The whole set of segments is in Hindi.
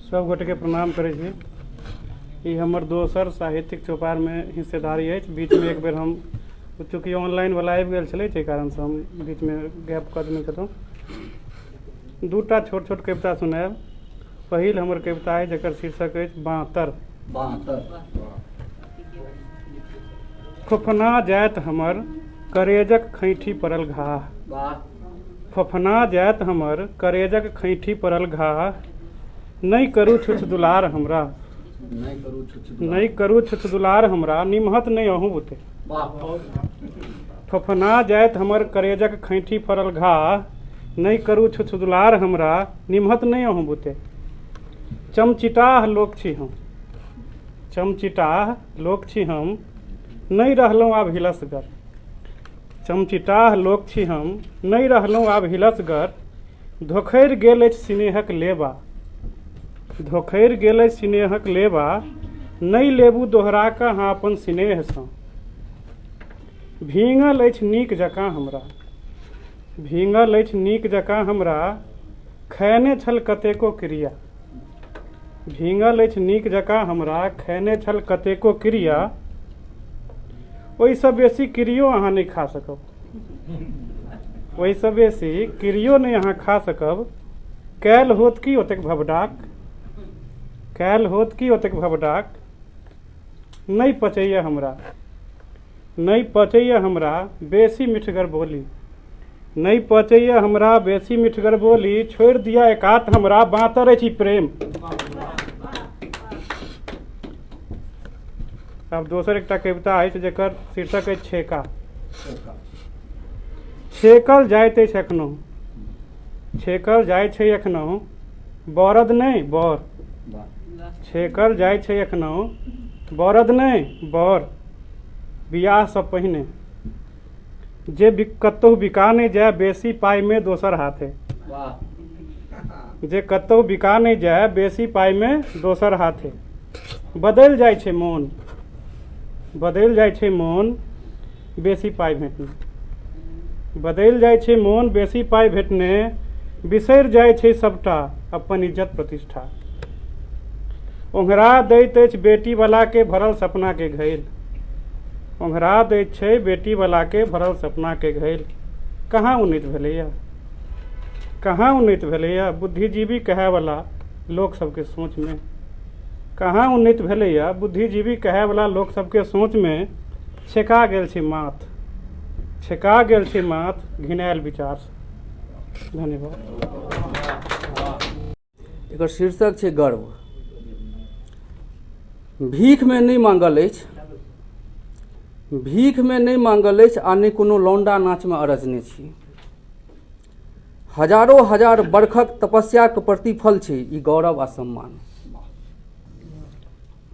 सब गोटे के प्रणाम करे छी। ई हमर दोसर साहित्यिक चौपार में हिस्सेदारी है। बीच में एक बेर हम चूँकि ऑनलाइन वाला आबि गेल छलै ताहि कारण से हम बीच में गैप कऽ देने छलहुँ। दूटा छोट छोट कविता सुनायब। पहिल हमर कविता है जकर शीर्षक अछि बाँतर। फफना जायत हमर करेजक खैठी पड़ल घाह, फफना जायत हमर करेजक खैठी पड़ल घाह, नहीं करू छुछ दुलार हमरा, नहीं करू छुछ दुलार हमरा, निमहत नहीं अहूँ बुते। फफना जायत हमर करेजक खैठी पड़ल घाह, नहीं करू छुछ दुलार हमरा, निमहत नहीं अहूँ बुते। चमचिटाह लोक छी हम, चमचिटाह लोक छी हम, नहीं रहलहुँ आब हिलसगर। चमचिटाह लोक छी हम, नहीं रहलहुँ आब हिलसगर। धोखरि गेल अछि स्नेहक लेबा, धोखरि गेल अछि स्नेहक लेबा, नहीं लेबू दोहरा कऽ अहाँ अपन स्नेहसँ। भींगल अछि नीक जकाँ हमरा, भींगल अछि नीक जकाँ हमरा, खैने छल कतेको क्रिया। भींगल अछि नीक जकाँ हमरा, खैने छल कतेको क्रिया, ओहिसँ बेसी क्रियो अहाँ नहीं खा सकब, ओहिसँ बेसी क्रियो नहीं अहाँ खा सकब। कैल होत की ओतेक भवडाक, कैल होत की ओतेक भवडाक, नहीं पचैया हमरा, नहीं पचैया हमरा बेसी मिठगर बोली, नहीं पचैया हमरा बेसी मिठगर बोली। छोड़ि दिया एकात हमरा, बाँतर अछि प्रेम। अब दोसर एकटा कविता अछि जकर शीर्षक अछि छेका। छेकल जाइत अछि एखनो, छेकल जाइ छै एखनो, बरद नहि बर। छेकल जाइ छै एखनो, बरद नहि बर। बियाहसँ पहिने जे कतहु बिका नहि जाय बेसी पाइ में दोसर हाथे, जे कतहु बिका नहीं जाय बेसी पाइ में दोसर हाथे। बदलि जाइ छै मोन, बदलि जाइ छै मोन बेसी पाइ भेटने, बदलि जाइ छै मोन बेसी पाइ भेटने। बिसरि जाइ छै सबटा अपन इज्जत प्रतिष्ठा। ओंघरा दैत अछि बेटीवला के भरल सपना के घैल, ओंघरा दैत छै बेटीवला के भरल सपना के घैल। कहाँ उन्नति भेलैया, कहाँ उन्नति भेलैया बुद्धिजीवी कहैवला लोक सबके सोच में। कहाँ उन्नति भेलैया बुद्धिजीवी कहैवला लोक सबके सोच में। छेका गेल छै माथ, छेका गेल छै माथ घिनायल विचारसँ। धन्यवाद। एकर शीर्षक छै गर्व। भीख में नहीं मांगल अछि, भीख में नहीं मांगल अछि, आ नहि कोनो लौंडा नाच में अरजने छी। हजारों हजार बरखक तपस्याक प्रतिफल छै ई गौरव आ सम्मान।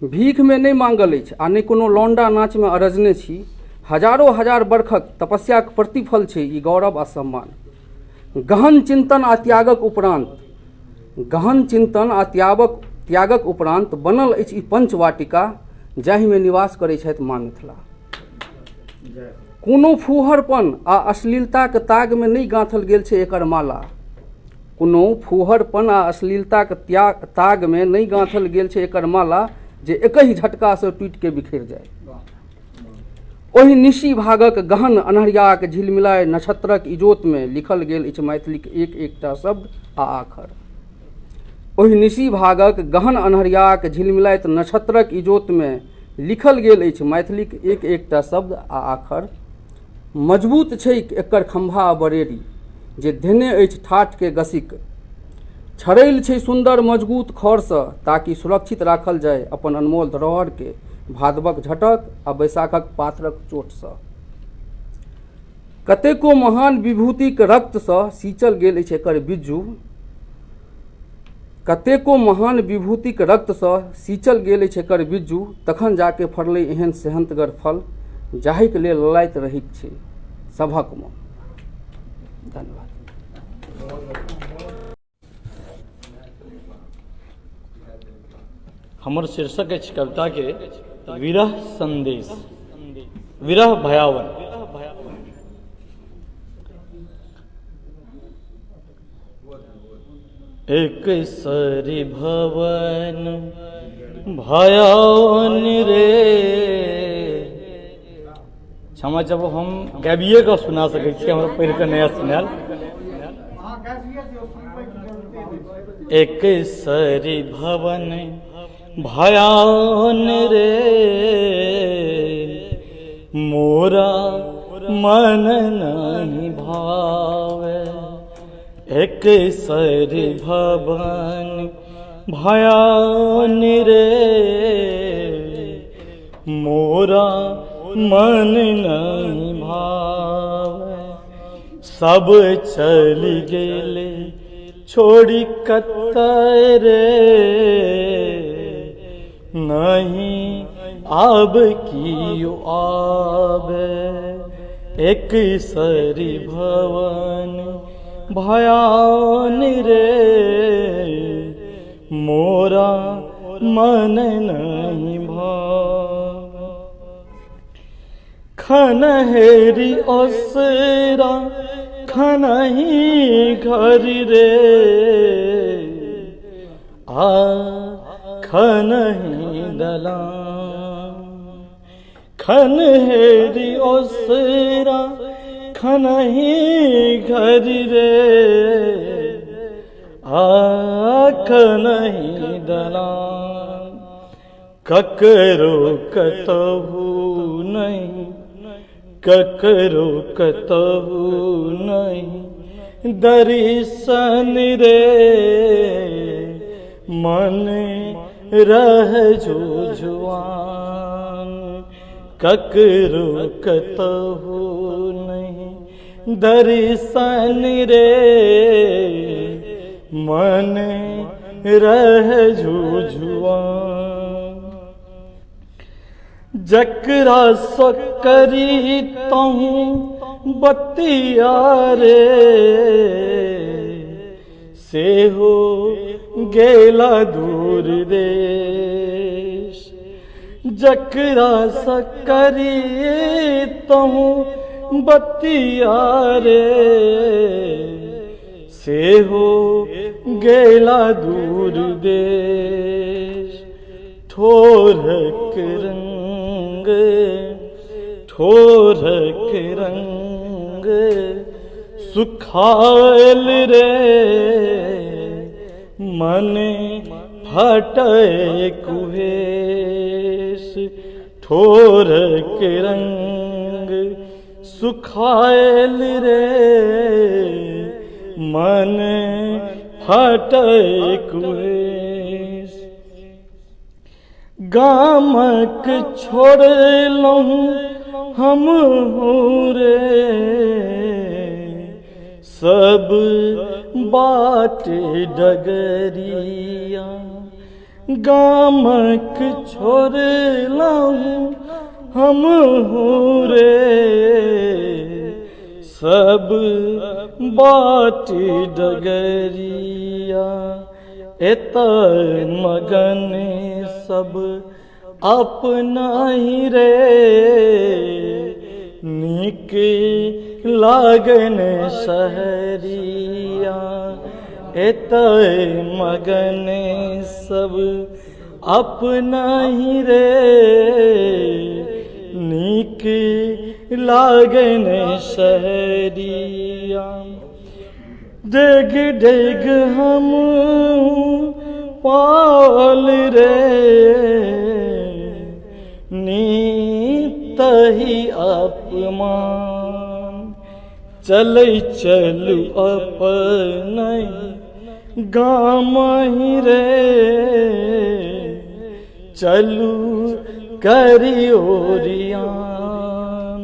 भीख में नहीं मांगल अछि, आ नहि कोनो लौंडा नाच में अरजने छी। हजारों हजार बरखक तपस्याक प्रतिफल छै ई गौरव आ सम्मान। गहन चिंतन आ त्यागक उपरांत, गहन चिंतन आ त्यागक उपरांत बनल अछि ई पंचवाटिका, जाहि में निवास करै छथि माँ मिथिला। कोनो फूहरपन आ अश्लीलताक ताग में नहीं गाँथल गेल छै एकर माला, कोनो फूहरपन आ अश्लीलताक ताग में नहीं गाँथल गेल छै एकर माला, जे एकहि झटका से टूटि के बिखरि जाय। ओहि निशी भागक गहन अन्हरियाक झिलमिलाय नक्षत्रक इजोत में लिखल गेल अछि मैथिलीक एक एकटा शब्द आ आखर। ओहि निशी भागक गहन अन्हरियाक झिलमिलाइत नक्षत्रक इजोत में लिखल गेल अछि मैथिलीक एक एकटा शब्द आ आखर। मजबूत छै एकर खंभा आ बरेरी, जे धेने अछि ठाठ के गसिक। छड़ैल छै सुंदर मजबूत खरसँ, ताकि सुरक्षित राखल जाय अपन अनमोल धरोहर के भादवक झटक आ बैसाखक पाथरक चोटसँ। कतेको महान विभूतिक रक्तसँ सींचल गेल अछि एकर बिज्जू, कतेको महान विभूतिक रक्तसँ सींचल गेल अछि एकर बिज्जू। तखन जाके फड़लै एहन सेहन्तगर फल, जाहिक लेल ललाइत रहैत छै सभक मन। धन्यवाद। हमर शीर्षक अछि कविता के विरह संदेश। विरह भयावन। एक सरी भवन भयान रे। क्षमा जब हम गबिए का सुना सकै छी, हमरा पढ़ि कऽ नया सुनायल। एक सरी भवन भयान रे, मोरा मन नहीं भावे। एक सरी भवन भयान रे, मोरा मन नहीं भावे। सब चली गेले छोड़ी कतर नहीं अब कियो आवे। एक सरी भवन भयान रे, मोरा मन नहीं भावे। खनहेरी ओसरा खनही घर रे, आ खनही दलान। खनहेरी ओसरा खनही घर रे, आ खनही दलान। ककरो कतहु नहीं, ककरो कतहु नहीं दर्शन रे, मन रह जो जुआन। ककरो कतहु नहीं दर्शन रे, मन रह जो जुआन। जकरा सकरी तहूँ बतिया रे, से हो गेला दूर देश। जकरा सकरी तहूँ बतिया रे, से हो गेला दूर देश। ठोरक रंग ठोरक रंग सुखायल रे, मन फटे कुहेस। ठोरक रंग सुखायल रे, मन फटे कुहेस। गामक छोड़लहुँ हम रे, सब बाट डगरिया। गामक छोड़लहुँ हम रे, सब बाट डगरिया। एतय मगन सब अपना ही रे, नीक लागन शहरिया। एतय मगन सब अपना ही रे, नीक लागन शहरिया। डेग डेग हम पाल रे, नीतहि अपमान। चलै चलू अपनहि गामहि रे, चलू करी ओरियान।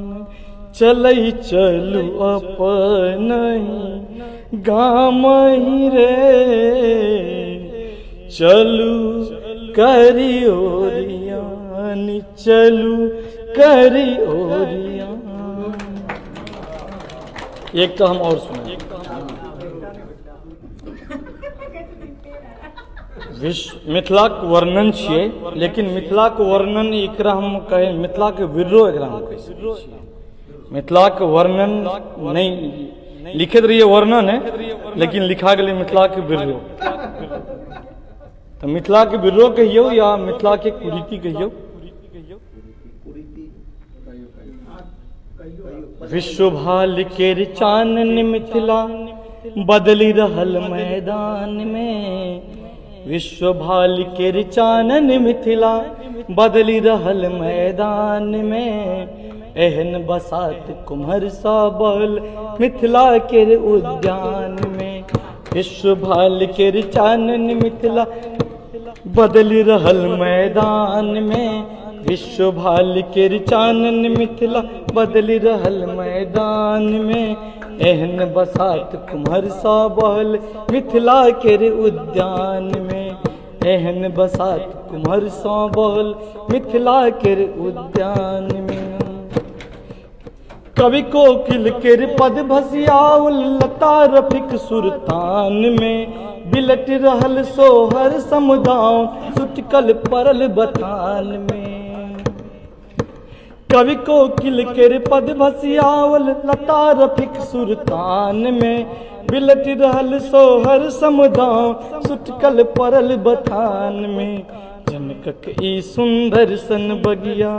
चलै चलू अपनहि गामहि रे, चलू करी ओरियान। चलू करी ओरियान। एक तो हम और सुने। मिथिलाक वर्णन छियै, लेकिन मिथिलाक वर्णन एकरा हम कहे, मिथिलाक विरोह एकरा हम कहि सकै छियै। मिथिलाक वर्णन नहीं लिखित रहिए वर्णन है, लेकिन लिखा गेलै मिथिलाक विरोह। तो मिथिला के विरोह कहियो या मिथिला के कुरीति कहियो। विश्व भाल केर चानन मिथिला बदली रहल मैदान में। विश्व भाल केर चानन मिथिला बदली रहल मैदान में। एहन बसात कुम्हर सा बल मिथिला केर उद्यान में। विश्व भाल केर चानन मिथिला बदली रहल मैदान में। विश्व भाल केर चानन मिथिला बदली रहल मैदान में। एहन बसात कुम्हर सा बहल मिथिला केर उद्यान में। एहन बसात कुम्हर सा बहल मिथिला केर उद्यान में। कवि कोकिल केर पद भसियाउल लता रफिक सुरतान में। बिलट रहल सोहर समुदान सुटकल परल बथान में। कवि कोकिल केर पद भसियावल लता रफिक सुरतान में। बिलट रहल सोहर समुदान सुटकल परल बथान में। जनकक ई सुंदर सन बगिया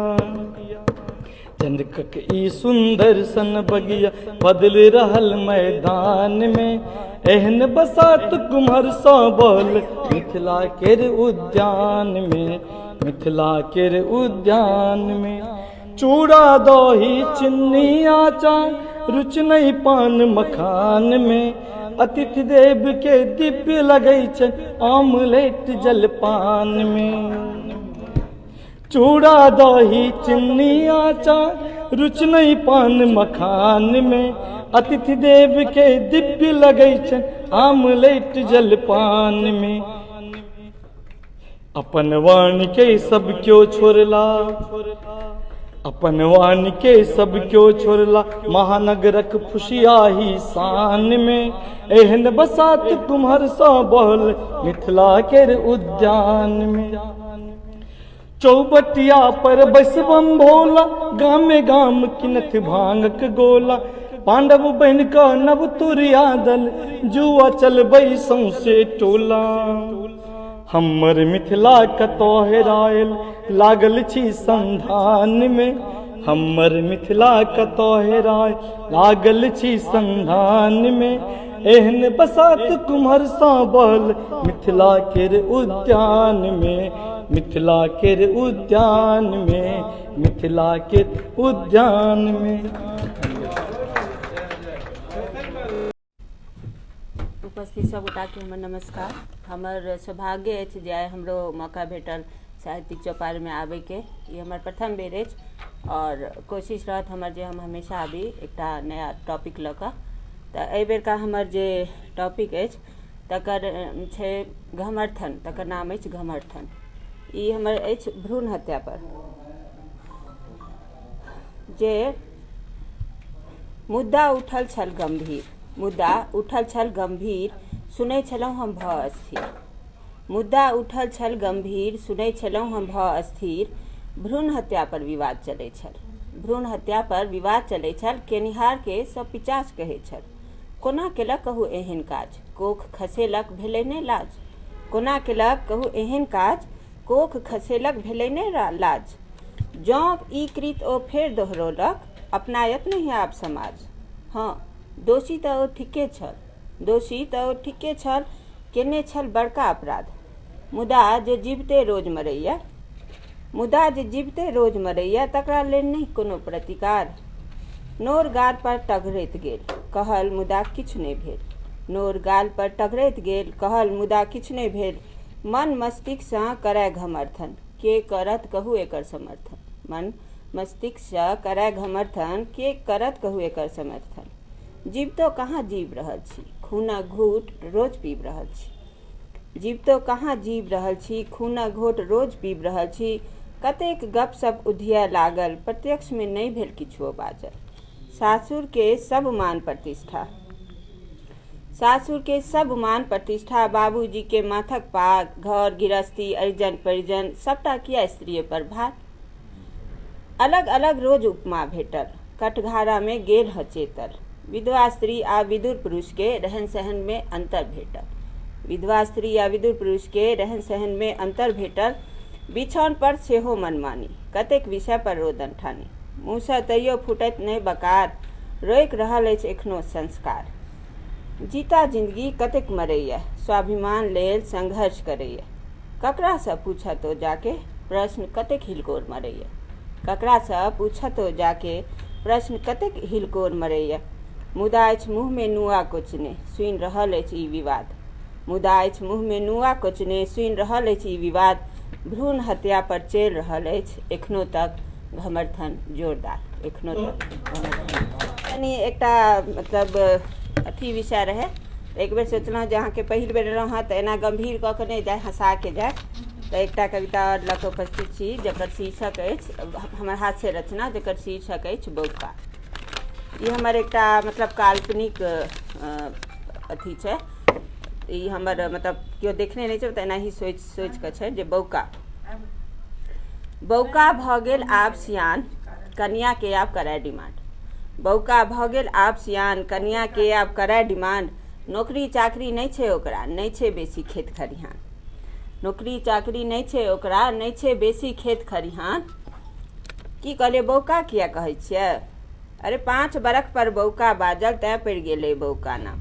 जनकक ई सुंदर सन बगिया बदल रहल मैदान में। एहन बसात कुम्हर सा बल मिथिला केर उद्यान में। मिथिला केर उद्यान में। चूड़ा दही चिन्नी आचार रुच नहीं पान मखान में। अतिथि देव के दिव्य लगै छै आमलेट जलपान में। चूड़ा दही चिन्नी आचार रुच नहीं पान मखान में। अतिथि देव के दिव्य लगै छै आमलेट जलपान में। अपन वाणी के सब क्यों छोड़ला अपन वाणी के सब क्यों छोड़ला महानगरक फुशियाही शान में। एहन बसात कुम्हर सा बहल मिथिला केर उद्यान में। चौबटिया पर बैसबम भोला गामे गाम किनत भांगक गोला। पांडव बन का नव तुरिया दल जुआ चलबै सौंसे टोला। हमर मिथिला कतौ हेरायल लागल छी संधान में। हमर मिथिला कतौ हेराय लागल छी संधान में। एहन बसात कुम्हर सा बहल मिथिला केर उद्यान में। मिथिला केर उद्यान में। मिथिला केर उद्यान में। उपस्थित सब गोटा के हमर नमस्कार। हमर सौभाग्य अछि जे आइ हमरो मौका भेटल साहित्यिक चौपाल में आबे के। ये हमर प्रथम बेर अछि और कोशिश रहत हमर जे हम हमेशा आबी एकटा नया टॉपिक लऽ कऽ। तऽ एहि बेरका हमर जे टॉपिक अछि तकर छै घमर्थन। तकर नाम अछि घमर्थन। ई हमर अछि भ्रूण हत्या पर। जे मुद्दा उठल छल गंभीर। मुद्दा उठल छल गंभीर सुनै छलहुँ हम भऽ अस्थिर। मुद्दा उठल छल गंभीर सुनै छलहुँ हम भऽ अस्थिर। भ्रूण हत्या पर विवाद चलै छल। भ्रूण हत्या पर विवाद चलै छल। केनिहार के सब पिचास कहै छल। कोना केलक कहू एहन काज कोख खसेलक भेलै नहि लाज। कोना केलक कहू एहन काज कोख खसेलक भेलै नहि लाज। जँ ई कृत ओ फेर दोहरौलक अपनायत नहि आब समाज। हाँ दोषी तऽ ओ ठीके छल। दोषी तऽ ओ ठीके छल केने छल बड़का अपराध। मुदा जे जीवते रोज मरैया मुदा जे जीवते रोज मरैया तकरा लेल नहि कोनो प्रतिकार। नोर गाल पर टघरैत गेल कहल मुदा किछु नहि भेल। नोर गाल पर टघरैत गेल कहल मुदा किछु नहि भेल। मन मस्तिष्कसँ करय घमर्थन के करत कहू एकर समर्थन। मन मस्तिष्कसँ करय घमर्थन के करत कहू एकर समर्थन। जीव तो कहाँ जीव रहल छी खूनक घूट रोज पीब रहल छी। जीव तो कहाँ जीव रहल छी खूनक घूट रोज पीब रहल छी। कतेक गप सब उधिया लागल प्रत्यक्ष में नहीं भेल किछुओ बाजल। सासुर के सब मान प्रतिष्ठा सासुर के सब मान प्रतिष्ठा बाबूजी के माथक पाग घर गृहस्थी अरिजन परिजन सबटा किया स्त्रिये पर भार। अलग अलग रोज उपमा भेटल कटघारा में गेल हचेतल। विधवा स्त्री आ विदुर पुरुष के रहन सहन में अंतर भेटल। विधवा स्त्री या विदुर पुरुष के रहन सहन में अंतर भेटल, बिछौन पर सेहो मनमानी, कतेक विषय पर रोदन ठानी, मुँह सँ तैयो फूटैत नहि बकार, रोकि रहल अछि एखनो संस्कार। जीता जिंदगी कतेक मरैया, स्वाभिमान लेल संघर्ष करैया, ककरा सँ पूछतो जाके प्रश्न कतेक हिलकोर मरैया, ककरा सँ पूछतो जाके प्रश्न कतेक हिलकोर मरैया। मुदा अछि मुँह में नुआ कोचने, सुनि रहल अछि ई विवाद, मुदा अछि मुँह में नुआ कोचने, सुनि रहल अछि ई विवाद। भ्रूण हत्या पर चलि रहल अछि एखनो तक घमर्थन जोरदार, एखनो तक। यानी एकटा मतलब अथी विषय रहे, एक बेर सोचलहुँ जे अहाँके पहिल बेर एलहुँ हँ तऽ एना गम्भीर कऽ के नहि जाय, हँसा के जाय। तऽ एकटा कविता लऽ कऽ उपस्थित छी जकर शीर्षक अछि, हमर हाथ से रचना, जकर शीर्षक अछि बौका। ई हमर एकटा मतलब काल्पनिक अथी छै, ई हमर मतलब केओ देखने नहीं छै तऽ एनाही सोच के छै जे बौका भऽ गेल आब सियान, कनिया के आब करय डिमांड। बौका भऽ गेल आब सियान, कनिया के आब करय डिमांड। नौकरी चाकरी नहीं छै ओकरा, नहीं छै बेसी खेत खरिहान। नौकरी चाकरी नहीं छै ओकरा, नहीं छै बेसी खेत खरिहान। की कहलिए बौका किया कहै छियै? अरे 5 बरख पर बौका बाजल तैं पड़ि गेलै बौका नाम।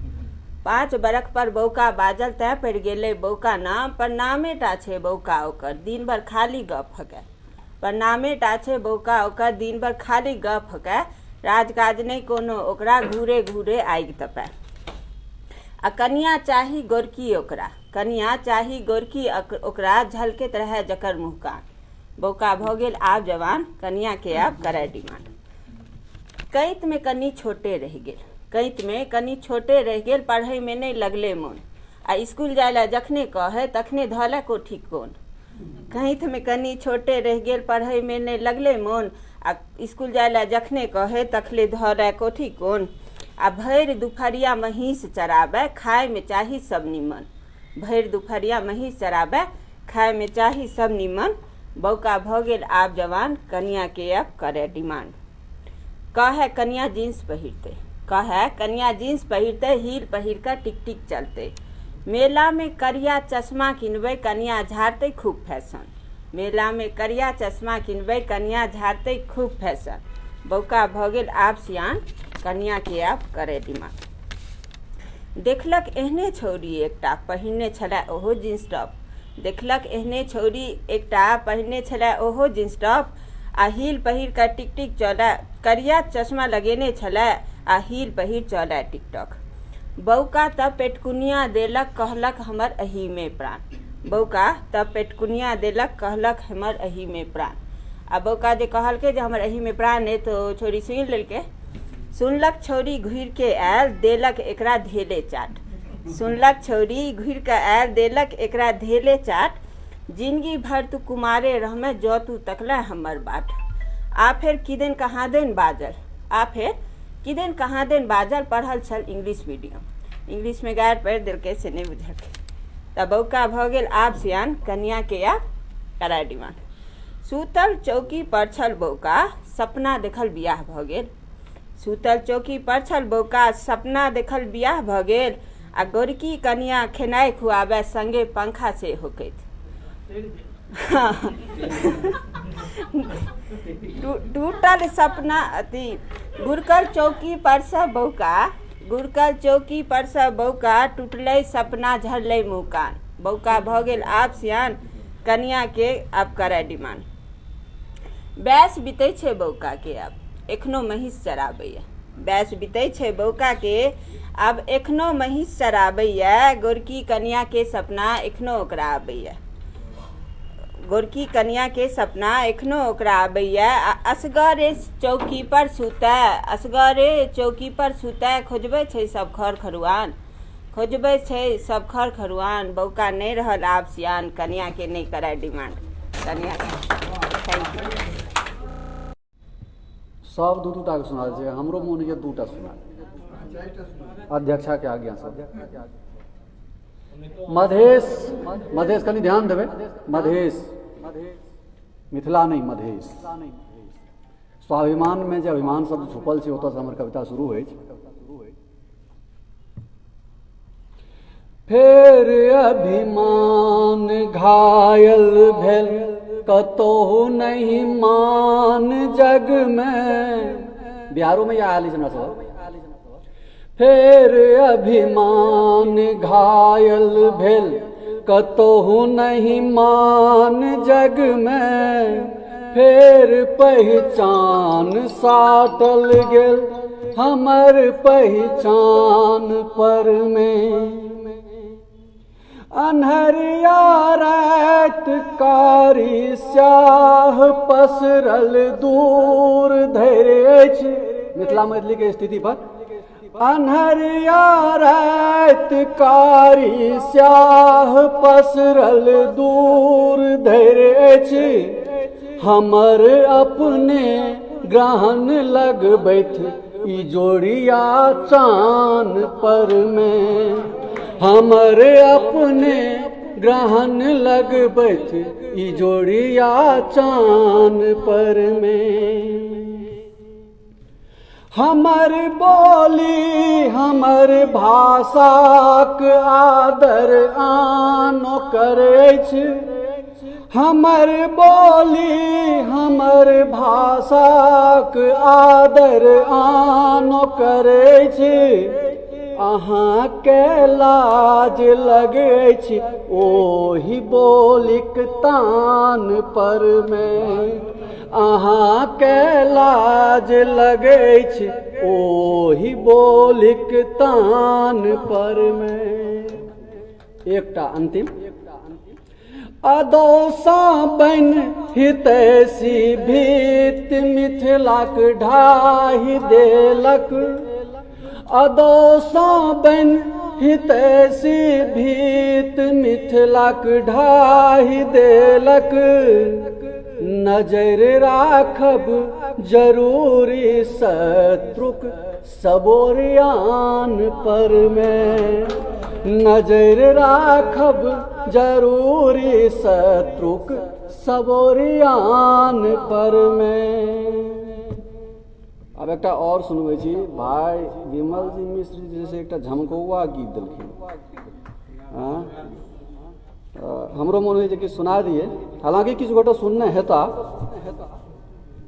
5 बरख पर बौका बाजल तैं पड़ि गेलै बौका नाम। पर नामे टा छै बौका ओकर, दिन भर खाली गप फकै। पर नामे टा छै बौका ओकर, दिन भर खाली गप फकै। राजकाज नहीं कोनो ओकरा, घूरे घूरे आगि तपै। आ कनिया चाही गोरकी ओकरा, कनिया चाही गोरकी ओकरा, झलकैत रहै जकर मुहकान। बौका भऽ गेल आब जवान, कनिया के आब करय डिमांड। कैत में कनी छोटे रहि गेल, कैत में कनी छोटे रहि गेल, पढ़ै में नहीं लगले मोन। आ स्कूल जाय ला जखने कहे तखने धौले कोठी कोन। कैत में कनी छोटे रहि गेल, पढ़ै में नहीं लगले मोन। आ स्कूल जाय ला जखने कहे तखने धौले कोठी कोन। आ भरि दुपहरिया महींस चराबै, खाय में चाही सब निमन। भरि दुपहरिया महींस चराबै, खाय में चाही सब निमन। बौका भऽ गेल आब जवान, कनिया के अब करे डिमांड। कहे कनिया जींस पहिरते, कहे कनिया जींस पहिरते, हील पहिर कऽ टिक टिक चलते। मेला में करिया चश्मा किनबै, कनिया झाड़ते खूब फैशन। मेला में करिया चश्मा किनबै, कनिया झाड़ते खूब फैशन। बौका भऽ गेल आब सियान, कनिया के आब करे डिमांड। देखलक एहने छौरी एकटा, पहिरने छलै ओहो जींस टॉप। देखलक एहने छौरी एकटा, पहिरने छलै ओहो जींस टॉप। आ हील पहिर कऽ टिक टिक चलै, करिया चश्मा लगेने छलै, आ हील पहिर चलै टिकटॉक। बौका तब पेटकुनिया देलक, कहलक हमर एही में प्राण। बौका तब पेटकुनिया देलक, कहलक हमर एही में प्राण। आ बौका जे कहलकै जे हमर एही में प्राण है तो छोरी सुनि लेलकै। सुनलक छौरी घुरि के आयल, देलक एकरा धेले चाट। सुनलक छौरी घुरि के आयल, देलक एकरा धेले चाट। जिंदगी भर तू कुमारे रहमे, जो तू तकले हमर बाट। आ फेर किदैन कहाँदैन बाजल, आ फेर किदैन कहाँदैन बाजल, पढ़ल छल इंग्लिश मीडियम। इंग्लिश में गारि पढ़ि देलकै से नहीं बुझलकै। तब बौका भऽ गेल आब सियान, कनिया के आब करय डिमांड। सूतल चौकी पर छल बौका, सपना देखल बियाह भऽ गेल। सूतल चौकी पर छल बौका, सपना देखल बियाह भऽ गेल। आ गोरकी कनिया खेनाइ खुआबै, संगे पंखा से होकैत। टूटल सपना अति गुरकल चौकी पर सँ बौका, गुरकल चौकी पर सँ बौका, टूटलै सपना झड़लै मुँह कान। बौका भऽ गेल आब सियान, कनिया के आब करय डिमांड। बैस बीतै छै बौका के आब, एखनो महींस चराबैया। बैस बीतै छै बौका के आब, एखनो महींस चराबैया। गोरकी कनिया के सपना एखनो ओकरा आबैया। गोरकी कनिया के सपना एखनो ओकरा आबैया। असगरे चौकी पर सुतै, असगरे चौकी पर सुतै, खोजबै छै सब खर खरुआन। खोजबै छै सब खर खरुआन। बौका नहीं रहल आब सियान, कनिया के नहीं करय डिमांड। कनिया थैंक यू। सब दू टा के सुनाल छै, हमरो मोन होइए 2टा सुना। अध्यक्षा के आज्ञा से। मधेश, मधेश कनी ध्यान देबै। मधेश, मिथिला नहीं मधेश। स्वाभिमान में जे अभिमान शब्द छुपल छै, ओतऽ से हमर कविता शुरू अछि। फेर अभिमान घायल भेल, कतहु नहीं मान जग में। बिहारो में यह हाल है सब। फेर अभिमान घायल भेल, कतहु नहीं मान जग में। फेर पहचान साटल गेल, हमर पहचान पर में। अन्हरिया रात कारी स्याह पसरल दूर धरि अछि। मिथिला मैथिली के स्थिति पर अन्हरिया रात कारी स्याह पसरल दूर धरि अछि। हमर अपने ग्रहण लगबैत ई जोड़िया चान पर में। हमर अपने ग्रहण लगबैत ई जोड़िया चान पर में। हमर बोली हमर भाषाक आदर आनो करैछ। हमर बोली हमर भाषाक आदर आनो करैछ। अहाँ के लाज लगैछ ओहि बोलिक तान पर में। अहाँ के लाज लगैछ ओहि बोलिक तान पर में। एकटा अंतिम। अदौसा बन हितैषी भीत मिथिलाक ढाहि देलक। अदौसा बन हितैषी भीत मिथिलाक ढाहि देलक। नजर राखब जरूरी शत्रुक सबोरियान पर में। नजर राखब जरूरी शत्रुक सबोरियान पर में। अब एकटा और सुनबै छी। भाई विमल जी मिश्र जी से एकटा झमकौआ गीत देलखिन। हमरो मन होइ छै कि सुना दिए। हालांकि किछु गोटे सुनने हेता,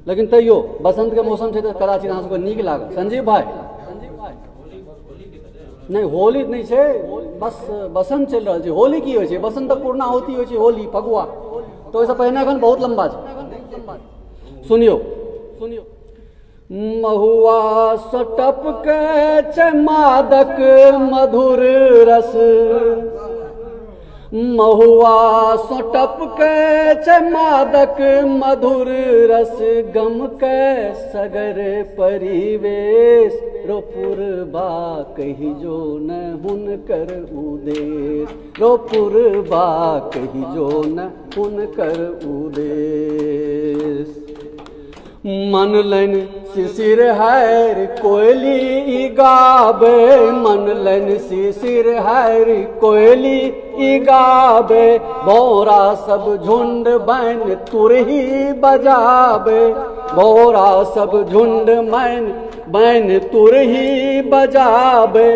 लेकिन तैयो बसंत के मौसम छै तऽ कदाचित अहाँ सबके नीक लागत। संजीव भाई नहीं होली नहीं छै, बस बसंत चलि रहल छै। होली की होइ छै? बसंतक पूर्णाहुति होइ छै, होली फगुआ। तो ओहिसँ पहिने एखन बहुत लंबा छै। सुनियो सुनियो। महुआ सटप के छै मादक मधुर रस। महुआ सोटप के छै मादक मधुर रस। गम के सगर परिवेश रोपुरबा कही जो न हुनकर उदेश। रोपुरबा कही जो न हुनकर उदेश। मन लन शिशिर हैर कोयली गाबे। मन लन शिशिर हैर कोयली गाबे। भौरा सब झुंड बैन तुरही बजाबे। भौरा सब झुंड बैन तुरही बजाबे।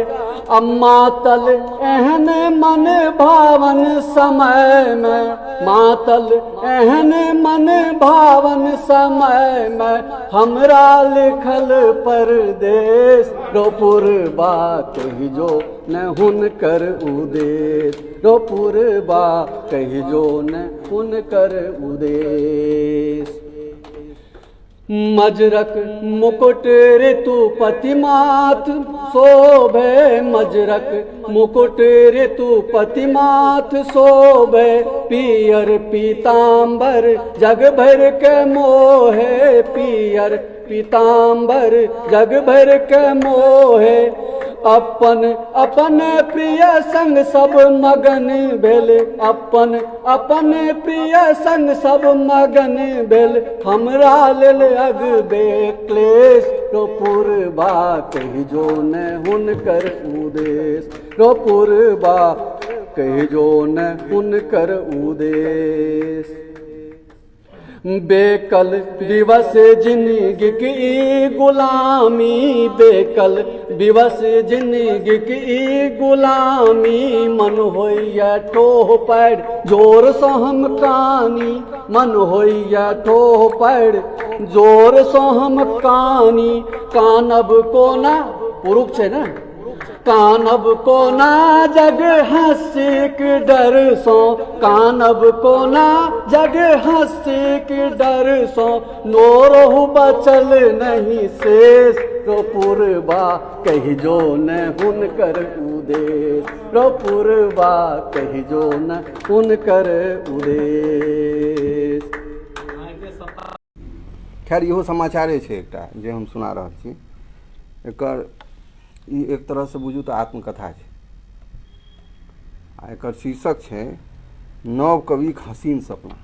मातल एहन मन भावन समय में। मातल एहन मन भावन समय में। हमरा लिखल परदेश रोपुरबा कही जो न हुनकर उदेश। रोपुरबा कही जो न हुनकर उदेश। मजरक मुकुट ऋतुपति माथ शोभे। मजरक मुकुट ऋतुपति माथ शोभे। पियर पीताम्बर जग भर के मोहे। पियर पीताम्बर जग भर के मोहे। अपन अपन प्रिय संग सब मगन भेल। अपन अपन प्रिय संग सब मगन भेल। हमरा लेल अगबे क्लेश रोपुरबा कही जो न हुनकर उदेश। रोपुरबा कही जो न हुनकर उदेश। बेकल दिवस जिंदगी की गुलामी, बेकल दिवस जिंदगी की गुलामी, मन होइया ठोह पैर जोर सो हम कानी, मन होइया ठोह पैर जोर सो हम कानी, कानब कोना पुरुष है ना, कानब कोना जग हंसिक डर सो, कानब कोना जग हंसिक डर सो, नोरहु बचल नहीं शेष, रो पुरबा कही जो न हुनकर उदेश, रो पुरबा कही जो न हुनकर उदेश। खैर इहो समाचारे छै एकटा जे हम सुना रहल छी। एकर ई एक तरह से बुझू तो आत्मकथा छै आ एकर शीर्षक छै नव कविक हसीन सपना।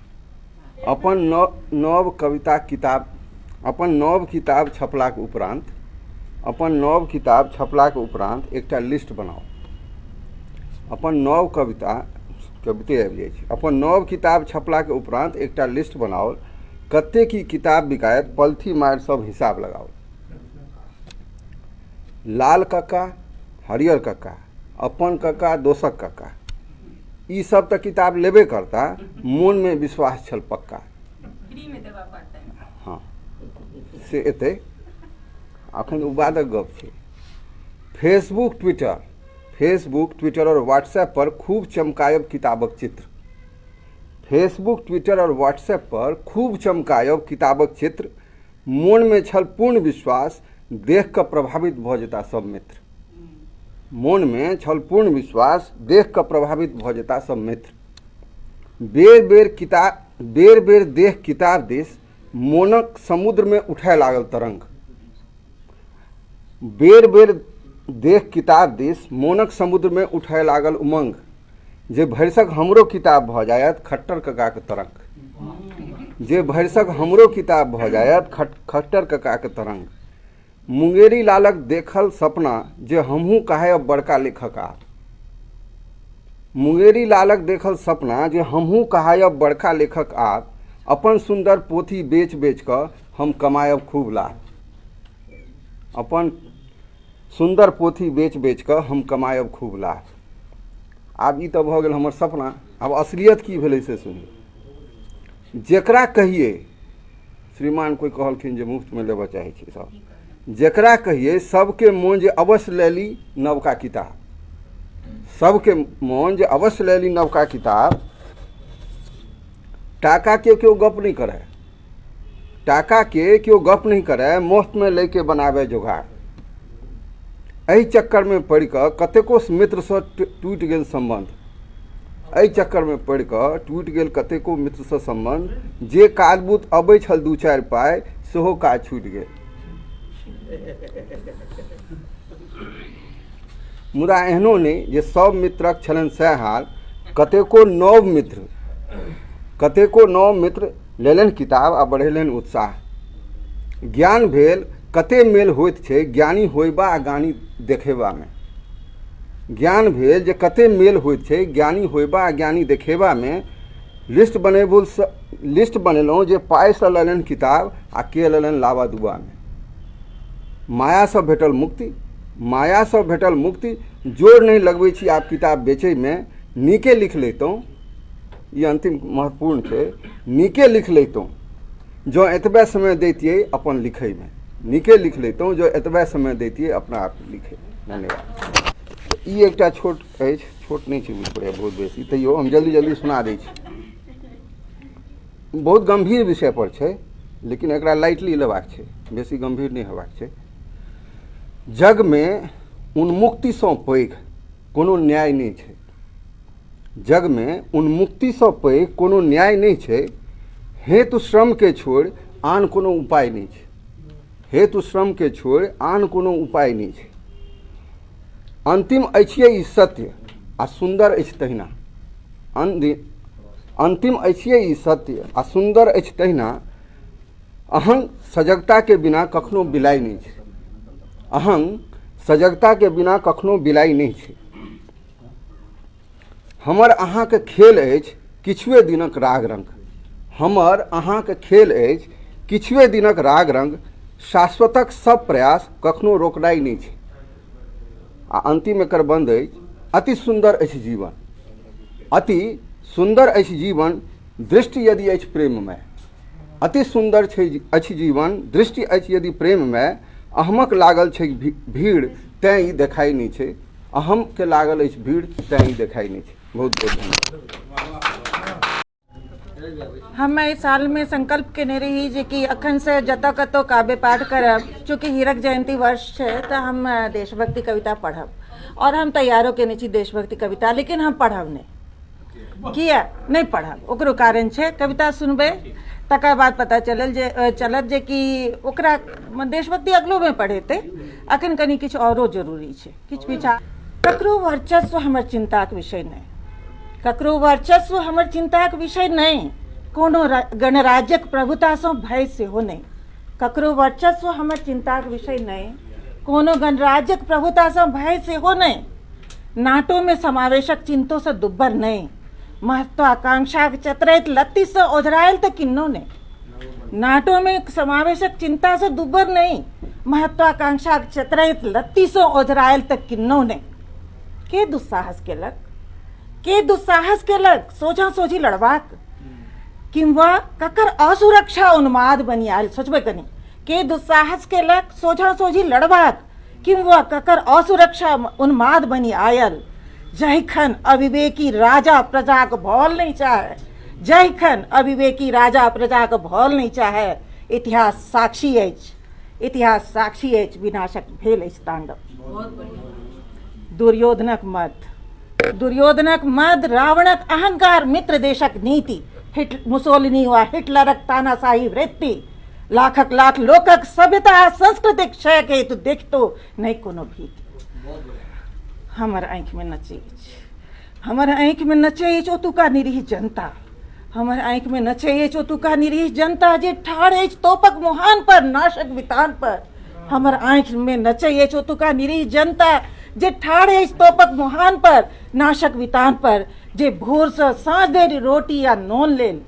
अपन नव कविता किताब, अपन नव किताब छपलाक उपरांत, अपन नव किताब छपलाक उपरांत एकटा लिस्ट बनाउ। अपन नव कविते आबि जाइ छै। अपन नव किताब छपलाक उपरांत एकटा लिस्ट बनाओ, कते की किताब बिकायत, पलथी मारि सब हिसाब लगाओ। लाल कक्का, हरियर कक्का, अपन कक्का, दोसक कक्का, ई सब तो किताब लेबे करता, मोन में विश्वास छल पक्का। फ्री में देबा पड़ता। हाँ से एते अखन उबादक गप छै। फेसबुक ट्विटर और व्हाट्सएप पर खूब चमकायब किताबक चित्र। फेसबुक ट्विटर और व्हाट्सएप पर खूब चमकायब किताबक चित्र, मोन में छल पूर्ण विश्वास, देख कऽ प्रभावित भऽ जेता सब मित्र। मोन में छल पूर्ण विश्वास, देख कऽ प्रभावित भऽ जेता सब मित्र। बेर बेर देख किताब दिस, मोनक समुद्र में उठै लागल तरंग। बेर बेर देख किताब दिस, मोनक समुद्र में उठै लागल उमंग, जे भरिसक हमरो किताब भऽ जायत खट्टर कक्काक तरंग। जे भरिसक हमरो किताब भऽ जायत खट्टर कक्काक तरंग। मुंगेरी लालक देखल सपना, जे हमहूँ कहब बड़का लेखक आब। मुंगेरी लालक देखल सपना, जे हमहूँ कहब बड़का लेखक आब। अपन सुंदर पोथी बेच बेच कऽ हम कमायब खूब लाभ। अपन सुंदर पोथी बेच बेच कऽ हम कमायब खूब लाभ। आब ई तऽ भऽ गेल हमर सपना। आब असलियत की भेलै से सुनी। जेकरा कहिए, श्रीमान कोई कहलखिन जे मुफ्त में लेबऽ चाहै छी सब, जेकरा कहिए सबके मोन जे अवश्य ले ली नवका किताब, सबके मोन जे अवश्य ले ली नवका किताब। टाका के क्यों गप नहीं करे, टाका के क्यों गप नहीं करे, मुफ्त में लेके बनावे जोगाड़। एहि चक्कर में पड़ि कऽ कतेको मित्र से टूटि गेल संबंध। एहि चक्कर में पड़ि कऽ टूटि गेल कतेको मित्र से संबंध, जे काजबूत अबै छल 2-4 पाइ सेहो काज छूटि गेल। मुदा एहनो नहि जे सब मित्रक छलनि सएह हाल। कतेको नव मित्र लेलनि किताब आ बढ़ेलनि उत्साह। ज्ञान भेल कते मेल होइत छै ज्ञानी होइबा आ ज्ञानी देखेबा में। ज्ञान भेल जे कते मेल होइत छै ज्ञानी होइबा आ ज्ञानी देखेबा में। लिस्ट बनेलहुँ जे पाइसँ लेलनि किताब आ के लेलनि लावा दुआ में। माया से भेटल मुक्ति, माया से भेटल मुक्ति, जोर नहीं लगबै छी आप किताब बेचै में। नीके लिख लेतहुँ, ये अंतिम महत्वपूर्ण छै, नीके लिख लेतहुँ जो एतबे समय दैतियै अपन लिखै में। नीके लिख लेतहुँ जो एतबे समय दैतियै अपना आप लिखै। धन्यवाद। ई एकटा छोट अछि, छोट नहीं छै बुझि पड़ैए बहुत बेसी, तैयो हम जल्दी सुना दै छी। बहुत गंभीर विषय पर छै, लेकिन एकरा लाइटली लेबाक छै, बेसी गंभीर नहीं हेबाक छै। जग में उन्मुक्ति सँ पैघ कोनो न्याय नहीं छै। जग में उन्मुक्ति सँ पैघ कोनो न्याय नहीं छै। हेतु श्रम के छोड़ आन कोनो उपाय नहीं छै। हेतु श्रम के छोड़ आन कोनो उपाय नहीं छै। अंतिम अछि ई सत्य आ सुंदर अछि तहिना। अंतिम अछि ई सत्य आ सुंदर अछि तहिना। अहं सजगता के बिना कखनो बिलाई नहीं छै। अहं सजगता के बिना कखनो बिलाई नहीं छै। हमर अहाँ के खेल अछि किछुए दिनक राग रंग। हमर अहाँके खेल अछि किछुए दिनक राग रंग, शाश्वतक सब प्रयास कखनो रोकनाइ नहि छै। आ अंतिम एकर बंद अछि, अति सुंदर अछि जीवन, अति सुंदर अछि जीवन, दृष्टि यदि अछि प्रेममय। अति सुंदर अछि जीवन, दृष्टि अछि यदि प्रेममय। अहमक लागल छै भीड़ तैं ई देखाइ नहीं छै, अहम के लागल अछि भीड़ तैं ई देखाइ नहीं छै। बहुत बहुत धन्यवाद। हम एहि साल में संकल्प केने रही जे कि अखन से जतऽ कतौ काव्य पाठ करब। चूँकि हीरक जयंती वर्ष है तो हम देशभक्ति कविता पढ़ब, और हम तैयारो केने छी देशभक्ति कविता, लेकिन हम पढ़ब नहीं। किया नहीं पढ़ब? ओकरो कारण छै, कविता सुनबे तकर बाद पता चलत जे कि ओकरा देशभक्ति अगलो में पढ़ेते। अखन कनी किछु औरो जरूरी छै, किछु विचार। ककरो वर्चस्व हमर चिंताक विषय नहीं, ककरो वर्चस्व हमर चिंताक विषय नहीं, कोनो गणराज्यक प्रभुतासँ भय सेहो नहीं। ककरो वर्चस्व हमर चिंताक विषय नहीं, कोनो गणराज्यक प्रभुतासँ भय सेहो नहीं। नाटो में समावेशक चिंतो से दुब्बर नहीं, महत्वाकांक्षाक चतरैत लत्ती से ओझरायल तो किन्नो नहीं। नाटो में समावेशक चिंता से दुब्बर नहीं, महत्वाकांक्षाक चतरैत लत्ती से ओझरायल तो किन्नो नहीं। के दुस्साहस केलक, के दुस्साहस केलक सोझा सोझी लड़बाक, किंवा ककर असुरक्षा उन्माद बनी आयल? सोचबे कनी, के दुस्साहस केलक सोझा सोझी लड़बाक, किंवा ककर असुरक्षा उन्माद बनी आयल? जहिखन अविवेकी राजा प्रजाक भौल नहीं चाहे, जहिखन अविवेकी राजा प्रजाक भौल नहीं चाहे। इतिहास साक्षी अछि, इतिहास साक्षी अछि, विनाशक भेल अछि तांडव। दुर्योधनक मद, दुर्योधनक मद, रावणक अहंकार, मित्र देशक नीति, मुसोलिनी वा हिटलरक तानाशाही वृत्ति, लाखक लाख लोकक सभ्यता संस्कृतिक क्षय के हेतु देखतो नहीं कोनो भीति। हमर आँखि में नचै अछि, हमर आँखि में नचै अछि ओतुका निरीह जनता, हमर आँखि में नचै अछि ओतुका निरीह जनता जे ठाढ़ अछि तोपक मुहान पर, नाशक वितान पर। हमर आँखि में नचै अछि ओतुका निरीह जनता जे ठाढ़ अछि तोपक मुहान पर, नाशक वितान पर। जे भोर से साँझ धरि रोटी या नोन लेल,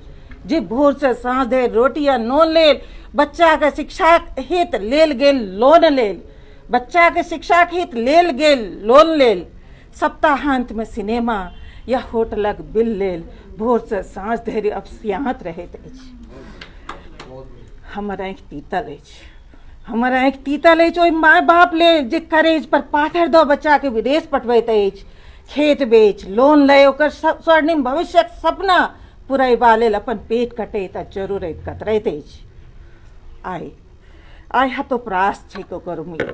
जे भोर से साँझ धरि रोटी या नोन लेल, बच्चा के शिक्षा हित लेल गेल लोन लेल, बच्चा के शिक्षा के हित लेल गेल लोन लेल, सप्ताहांत में सिनेमा या होटलक बिल लेल भोर से साँझ धरि अफसियात रहैत अछि। हमर आँखि तीतल अछि, हमर आँखि तीतल अछि ओहि माय बाप लेल जे करेज पर पाथर दऽ बच्चा के विदेश पठबैत अछि, खेत बेच लोन लय ओकर स्वर्णिम भविष्यक सपना पुरैबा लेल अपन पेट कटैत आ जरूरत कतरैत अछि। आइ हतोप्रास छै ओकर उम्मीद,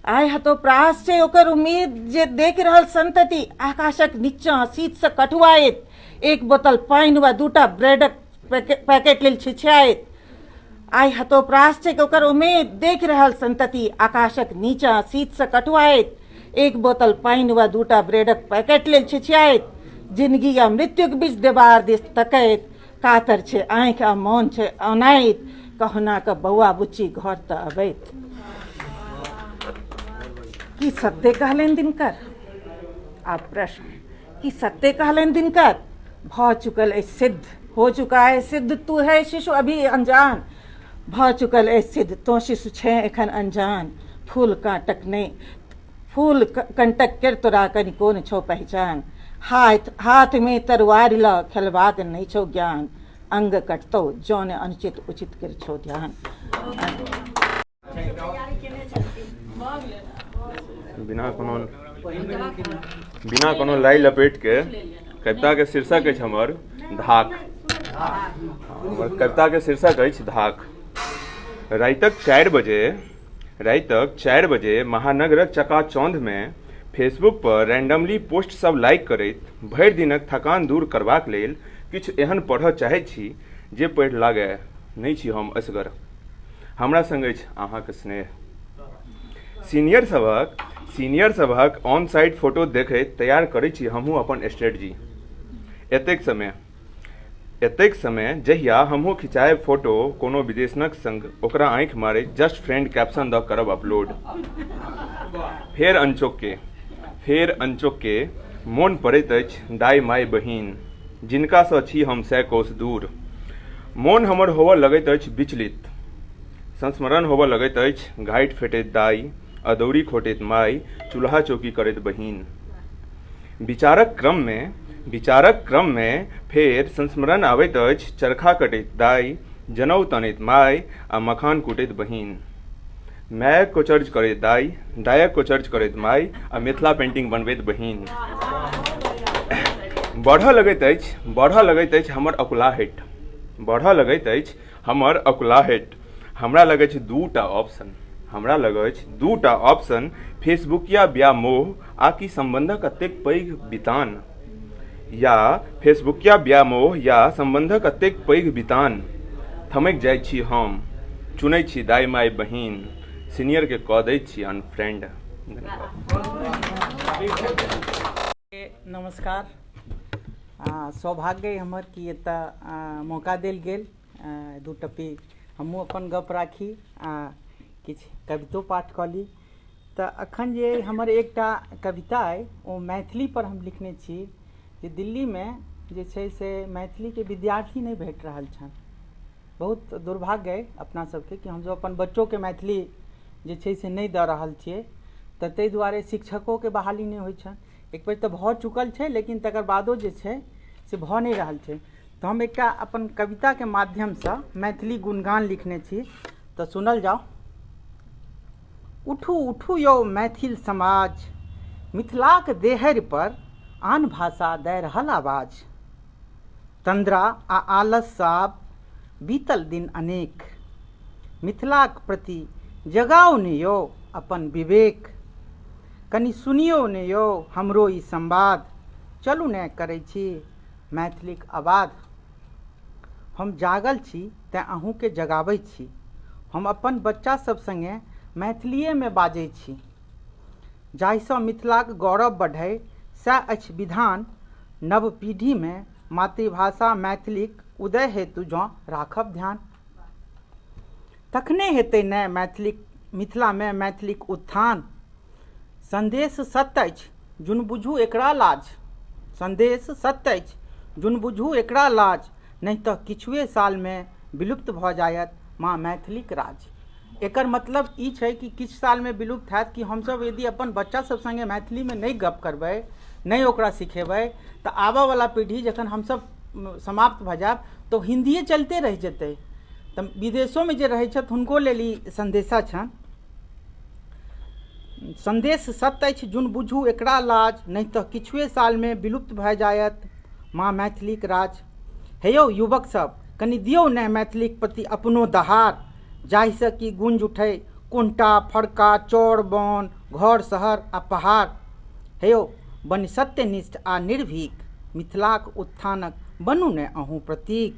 आइ हतोप्रास छै ओकर उम्मीद जे देख रहल संतति आकाशक नीचाँ शीत से कठुआइत, एक बोतल पानि वा दूटा ब्रेडक पैकेट लेल छिछियाइत। आइ हतोप्रास छै ओकर उम्मीद देख रहल संतति आकाशक नीचाँ शीत से कठुआइत, एक बोतल पानि वा दूटा ब्रेडक पैकेट लेल छिछियाइत। जिंदगी आ मृत्युक बीच देबार दिस तकैत, कातर छै आँखि आ मौन छै औनाइत, कहुना कऽ बौआ बुच्ची घर तऽ अबैत। की सत्य कहलनि दिनकर? आब प्रश्न, की सत्य कहलनि दिनकर? भऽ चुकल अछि सिद्ध, हो चुका है सिद्ध, तू है शिशु अभी अनजान। भऽ चुकल अछि सिद्ध, तो शिशु छै एखन अनजान। फूल कांटक नहीं, फूल कंटक केर तोरा कनिको नहि छौ पहचान। हाथ में तरुआर ल खेलबाक नहीं छौ ज्ञान, अंग कटतौ जौन अनुचित उचित कर छौ ध्यान। बिना कोनो लाई लपेट के कविता के शीर्षक अछि हमर धाक। हमर कविता के शीर्षक अछि धाक। रातिक 4 बजे महानगरक चकाचौंध में फेसबुक पर रैंडमली पोस्ट सब लाइक करैत भरि दिनक थकान दूर करबाक लेल किछु एहन पढ़ऽ चाहैत छी जे पढ़ि लागय। नहि छी हम असगर, हमरा संग अछि अहाँके स्नेह। सीनियर सभक ऑन साइट फोटो देखैत तैयार करै छी हमहूँ अपन स्ट्रेटजी। एतेक समय जहिया हमहूँ खिंचायब फोटो कोनो विदेशनक संग, ओकरा आँखि मारे जस्ट फ्रेंड कैप्शन दऽ करब अपलोड। फेर अनचोके मोन पड़ैत अछि दाइ माय बहिन, जिनकासँ छी हम 100 कोस दूर। मोन हमर होबऽ लगैत अछि विचलित, संस्मरण होबऽ लगैत अछि घाटि फेटैत दाइ, अदौरी खोटैत माइ, चूल्हा चौकी करैत बहिन। विचारक क्रम में फेर संस्मरण आबैत अछि चरखा कटैत दाइ, जनउ तनैत माइ आ मखान कुटैत बहिन। मायक कोचर्ज करैत दाइ, दायक कोचर्ज करैत माइ आ मिथिला पेंटिंग बनबैत बहिन। बढ़ऽ लगैत अछि हमर अकुलाहट, बढ़ऽ लगैत अछि हमर अकुलाहट। हमरा लगै छै दूटा ऑप्शन, फेसबुक या व्यामोह आकि संबंधक अतेक पैघ बितान, या फेसबुक या व्यामोह या संबंधक अतेक पैघ बितान। थमकि जाइ छी हम, चुनै छी दाइ माइ बहिन, सीनियर के कऽ दै छी अनफ्रेंड। नमस्कार। सौभाग्य अइ हमर कि एतऽ मौका देल गेल दू टप्पी हमहूँ अपन गप राखी आ किछु कवितो पाठ कऽ ली। तऽ अखन जे हमर एकटा कविता अइ ओ मैथिलीपर हम लिखने छी जे दिल्लीमे जे छै से मैथिलीके विद्यार्थी नहि भेट रहल छनि। बहुत दुर्भाग्य अइ अपना सबके कि हमसब अपन बच्चोके मैथिली जे छै से नहि दऽ रहल छियै, तऽ ताहि दुआरे शिक्षकोके बहाली नहि होइ छनि। एक बेर तऽ भऽ चुकल छै लेकिन तकर बादो जे छै से भऽ नहि रहल छै। तऽ हम एकटा अपन कविताके माध्यमसँ मैथिली गुणगान लिखने छी, तऽ सुनल जाउ। उठू उठू यौ मैथिल समाज, मिथिलाक देहरि पर आन भाषा दए रहल आवाज। तंद्रा आ आलस आब बीतल दिन अनेक, मिथिलाक प्रति जगाओ ने यौ अपन विवेक। कनि सुनियो ने यौ हमरो ई संवाद, चलू ने करै छी मैथिलीक आवाज। हम जागल छी तेँ अहूँके जगाबै छी, हम अपन बच्चा सब संगे मैथिलीएमे बाजै छी। जाहिसँ मिथिलाक गौरव बढ़ै सएह अछि विधान, नव पीढ़ीमे मातृभाषा मैथिलीक उदय हेतु जँ राखब ध्यान। तखने हेतै ने मिथिलामे मैथिलीक उत्थान। संदेश सत्य अछि जुन बुझू एकरा लाज, संदेश सत्य अछि जुन बुझू एकरा लाज, नहीं तऽ किछुए सालमे विलुप्त भऽ जायत माँ मैथिलीक राज। एकर मतलब ई छै कि किछु सालमे विलुप्त हैत कि हमसब यदि अपन बच्चा सब संगे मैथिलीमे नहि गप करबै, नहि ओकरा सिखेबै, तऽ आबऽवला पीढ़ी जखन हमसब समाप्त भऽ जायब तऽ हिन्दिए चलिते रहि जेतै। तऽ विदेशोमे जे रहै छथि हुनको लेल ई संदेशा छनि। संदेश सत्य अछि जुन बुझू एकरा लाज, नहीं तऽ किछुए सालमे विलुप्त भऽ जायत माँ मैथिलीक राज। हे यौ युवक सब कनि दियौ ने मैथिलीक प्रति अपनो दहार, जाहिसँ कि गूंज उठै कुंटा फड़का चौर बन घर शहर आ पहाड़। हे यौ बनि सत्यनिष्ठ आ निर्भीक, मिथिलाक उत्थानक बनू ने अहूँ प्रतीक।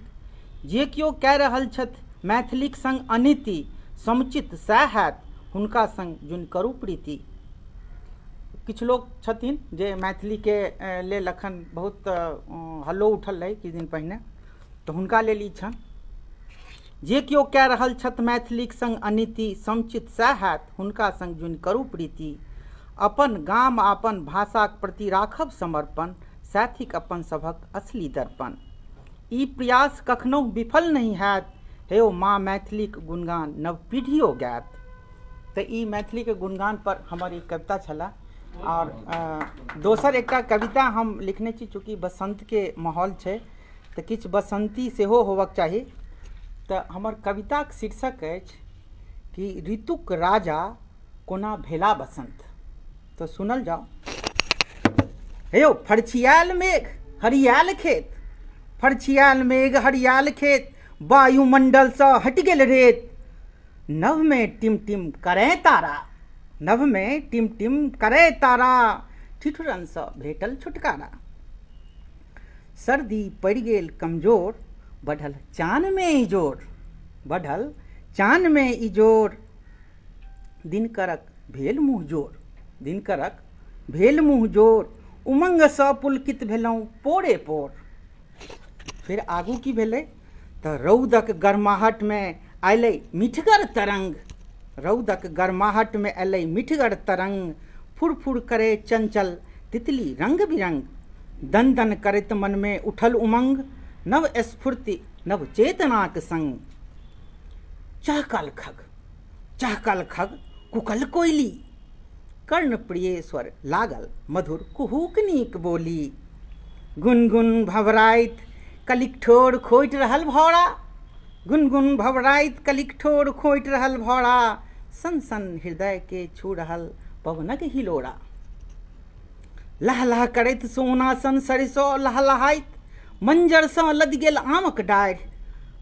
जे केओ कए रहल छथि मैथिलीक संग अनिति, समुचित सएह हैत हुनका संग जुन करू प्रीति। किछु लोक छथिन जे मैथिलीके लेल एखन बहुत हल्लो उठल रहै किछु दिन पहिने, तऽ हुनका लेल ई छनि। जे केओ कए रहल छथि मैथिलीक संग अनिति, समुचित सएह हैत हुनका संग जुन करू प्रीति। अपन गाम आ अपन भाषाक प्रति राखब समर्पण, साथिक अपन सभक असली दर्पण। ई प्रयास कखनो विफल नहीं हैत, हे ओ माँ मैथिलीक गुणगान नव पीढ़ियो गायत। तऽ ई मैथिलीके गुणगान पर हमर ई कविता छला। और दोसर एकटा कविता हम लिखने छी, चूँकि बसंतके माहौल छै तऽ किछु बसंती सेहो होबक चाही। तऽ हमर कविताक शीर्षक अछि कि ऋतुक राजा कोना भेला बसंत। तऽ सुनल जाओ। हे यौ फरछियाल मेघ हरियाल खेत, फरछियाल मेघ हरियाल खेत, वायुमंडलसँ हटि गेल रेत। नभमे टिम टिम करै तारा, नभमे टिम टिम करै तारा, ठिठुरनसँ भेटल छुटकारा। सर्दी पड़ि गेल कमजोर, बढ़ल चानमे इजोर, बढ़ल चानमे इजोर। दिनकरक भेल मुँह जोर, दिनकरक भेल मुँह जोर, उमंगसँ पुलकित भेलहुँ पोरे पोर। फिर आगू की भेलै तऽ रौदक गरमाहटमे अयलै मिठगर तरंग, रौदक गरमाहट में अयलै मिठगर तरंग। फुरफुर करे चंचल तितली रंग बिरंग, दन दन करैत मन में उठल उमंग। नव स्फूर्ति नव चेतनाक संग। चहकल खग कुकल कोयली, कर्ण प्रिय स्वर लागल मधुर कुहुक नीक बोली। गुनगुन भवराइत कलिक ठोर खोटि रहल भौरा, गुनगुन भवराइत कलिक ठोर खोटि रहल भौरा। सन सन हृदय के छू रहल पवनक हिलोरा। लह लह करैत सोना सन सरिसो लहलहाइत, मंजर सँ लदि गेल आमक डाढ़ि।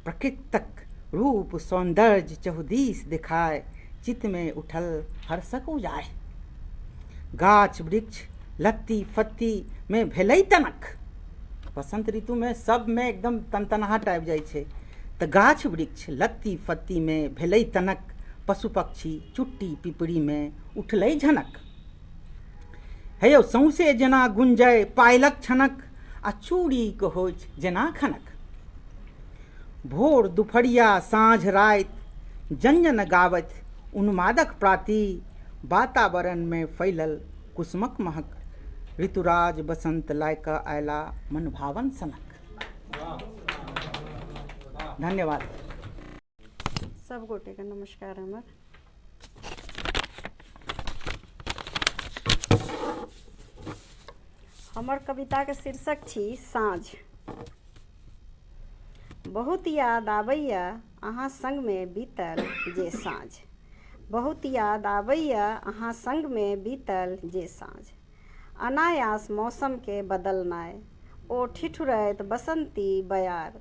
प्रकृतक रूप सौन्दर्य चहुदिस देखाय, चित्त में उठल हर्षक उजाड़। गाछ वृक्ष लत्ती फत्ती में भेलै तनक। बसंत ऋतु में सब में एकदम तनतनाहट आबि जाइ छै। तऽ गाछ वृक्ष लत्ती फत्ती में भेलै तनक, पशु पक्षी चुट्टी पिपड़ी में उठलै झनक। हे यौ सौंसे जेना गुंजय पायलक छनक, आ चूड़ी के होइत जेना खनक। भोर दुपहरिया साँझ राति जंजन गावत उन्मादक प्राति, वातावरण में फैलल कुसुमक महक। ऋतुराज बसंत लायक आयला मन भावन सनक। धन्यवाद। सब गोटे के नमस्कार। हमर कविता के शीर्षक छी साँझ। बहुत याद आबैया अहाँ संग में बीतल जे साँझ। बहुत याद आबैया अहाँ संग में बीतल जे साँझ। अनायास मौसम के बदलनाय ओ ठिठुरैत बसंती बयार।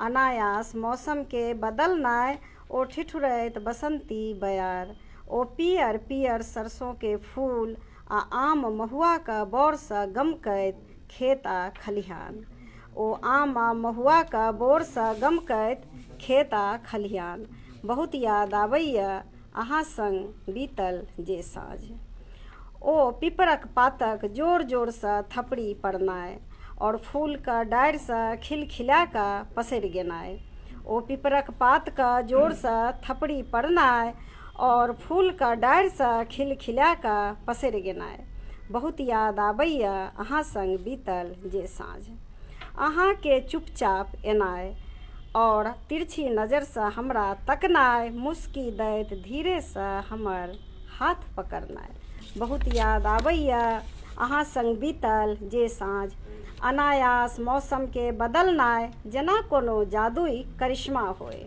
अनायास मौसम के बदलनाय ओ ठिठुरैत बसंती बयार। ओ पियर पियर सरसों के फूल आ आम महुआ का बोर सँ गमकैत खेत आ खलिहान। ओ आम आ महुआ का बोर सँ गमकैत खेत आ खलिहान। बहुत याद आबैया अहाँ संग बीतल जे साँझ। ओ पिपरक पातक जोर जोर सँ थपड़ी पड़नाय, और फूल का डारि सँ खिलखिला कऽ पसरि गेनाय। ओ पिपरक पात का जोर सँ थपड़ी पड़नाय, और फूल का डारि सँ खिलखिला कऽ पसरि गेनाय। बहुत याद आबैया अहाँ संग बीतल जे साँझ। अहाँ के चुपचाप एनाय, और तिरछी नजर सँ हमरा तकनाय। मुस्की दैत धीरे सँ हमर हाथ पकड़नाय। बहुत याद आबैया अहाँ संग बीतल जे साँझ। अनायास मौसम के बदलनाय जेना कोनो जादुई करिश्मा होय।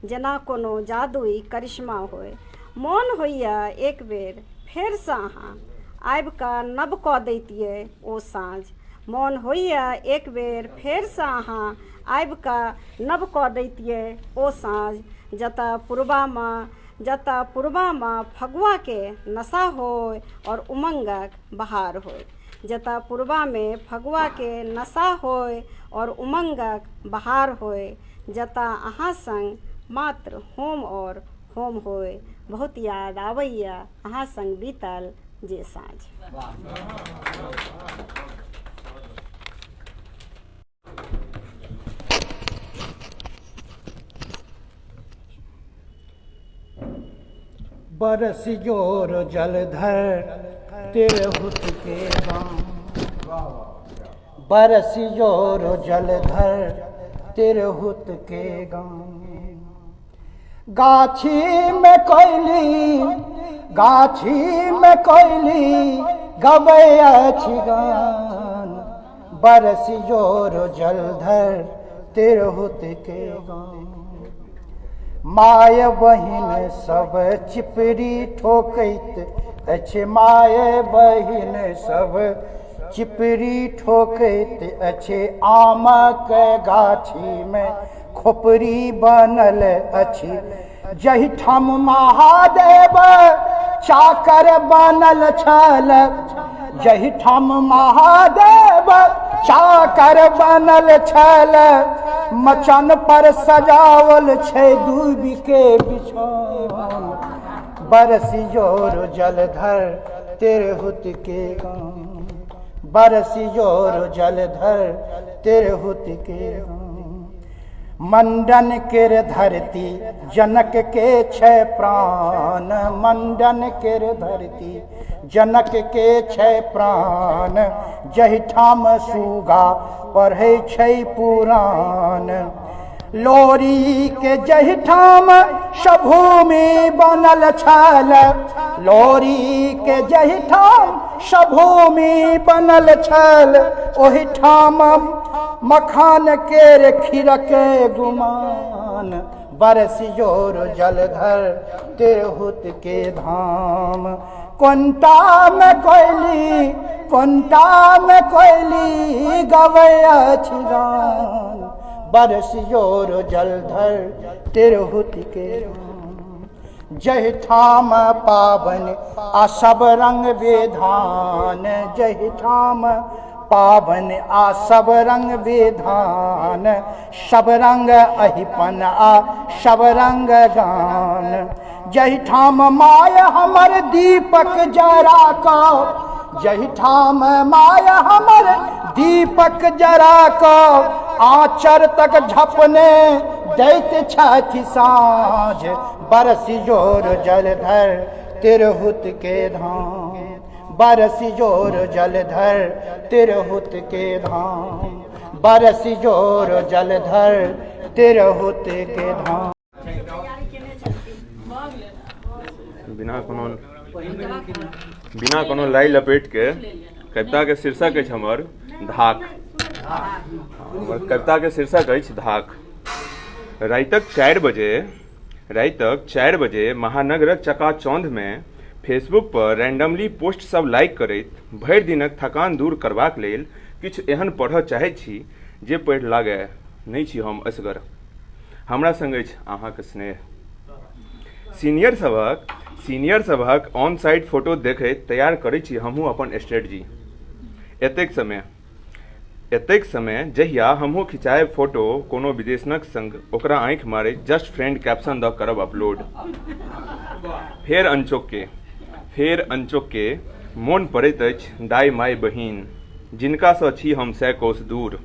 जेना कोनो जादुई करिश्मा होय। मोन होइया एक बेर फेरसँ अहाँ आबि कऽ नब कऽ दैतियै ओ साँझ। मोन होइया एक बेर फेरसँ अहाँ आबि कऽ नब कऽ दैतियै ओ साँझ। जतऽ पूर्वामे फगुआ के नशा होय और उमंगक बहार होय। जतऽ पूर्वा में फगुआ के नशा होय और उमंगक बहार होय। जतऽ अहाँ संग मात्र होम और होम होय। बहुत याद आबैया अहाँ संग बीतल जे साँझ। बरस जोर जलधर तेरे हुत के गाँव। बरस जोर जलधर तेरे हुत के गाँव। गाछी में कोयली गबै अछि गान। बरस जोर जलधर तेरे हुत के गाँव। माय बहिन सब चिपरी ठोकैत अछि। माय बहिन सब चिपरी ठोकैत अछि। आमक गाछी में खोपड़ी बनल अछि। जहिठाम महादेव चाकर बनल छल। जहिठाम महादेव चाकर बनल छल। मचान पर सजावल छै दूबि के बिछान। बरसी जोर जलधर तेरे हुत के गाँव। बरसी जोर जलधर तेरे हुत के गाँव। मंडन केर धरती जनक के छै प्राण। मंडन केर धरती जनक के छै प्राण। जहिठाम सुगा पढ़ै छै पुराण। लोरी के जहिठाम सभूमि बनल छल, लोरी के जहिठाम सभूमि बनल छल, ओहिठाम मखान केर खिरके गुमान, बरस जोर जलधर तिरहुत के धाम। कोंटा में कोयली, कोंटा में कोयली गवैया छिगान, बरस जोर जलधर तिरहुत के धाम। जहिठाम पावन आ सब रंग विधान, जहिठाम पावन आ सब रंग विधान, सब रंग अहिपन आ सब रंग गान। जहिठाम माय हमर दीपक जरा को, जहिठाम माय हमर दीपक जरा को, आचर तक झपने दैत छथि साँझ, बरस जोर जलधर तिरहुत के धाम, बरस जोर जलधर तिरहुत के धाम, बरस जोर जलधर तिरहुत के धाम। बिना कोनो लाई लपेट के कविता के शीर्षक अछि हमर धाक। हमर कविता के शीर्षक अछि धाक। रातिक 4 बजे महानगरक चकाचौंध में फेसबुक पर रैंडमली पोस्ट सब लाइक करैत भरि दिनक थकान दूर करबाक लेल किछु एहन पढ़ऽ चाहैत छी जे पढ़ि लागय नहि छी हम असगर। हमरा संग अछि अहाँके स्नेह। सीनियर सभक ऑन साइट फोटो देखैत तैयार करै छी हमहूँ अपन स्ट्रेटजी। एतेक समय जहिया हमहूँ खिंचायब फोटो कोनो विदेशनक संग, ओकरा आँखि मारे जस्ट फ्रेंड कैप्शन दऽ करब अपलोड। फेर अनचोके मोन पड़ैत अछि दाइ माय बहिन, जिनकासँ छी हम 100 कोस दूर।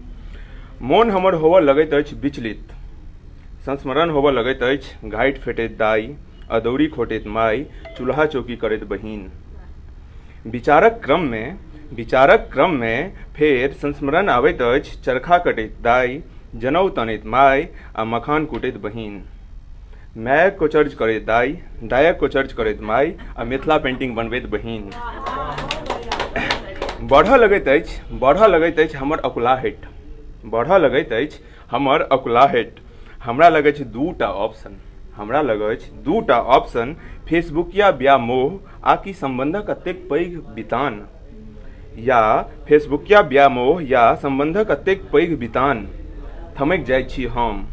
मोन हमर होबऽ लगैत अछि विचलित, संस्मरण होबऽ लगैत अछि घाटि फेटैत दाइ, अदौरी खोटैत माय, चूल्हा चौकी करैत बहिन। विचारक क्रम में फेर संस्मरण आबैत अछि चरखा कटैत दाइ, जनउ तनैत माय आ मखान कुटैत बहिन। मायक को चर्च करैत दाइ, दायक को चर्च करैत माय आ मिथिला पेंटिंग बनबैत बहिन। बढ़ऽ लगैत अछि हमर अकुलाहट, बढ़ऽ लगैत अछि हमर अकुलाहट। हमरा लगै छै दूटा ऑप्शन, फेसबुकिया व्यामोह आकि संबंधक अतेक पैघ बितान, या फेसबुकिया व्यामोह या संबंधक अतेक पैघ बितान। थमकि जाइ छी हम,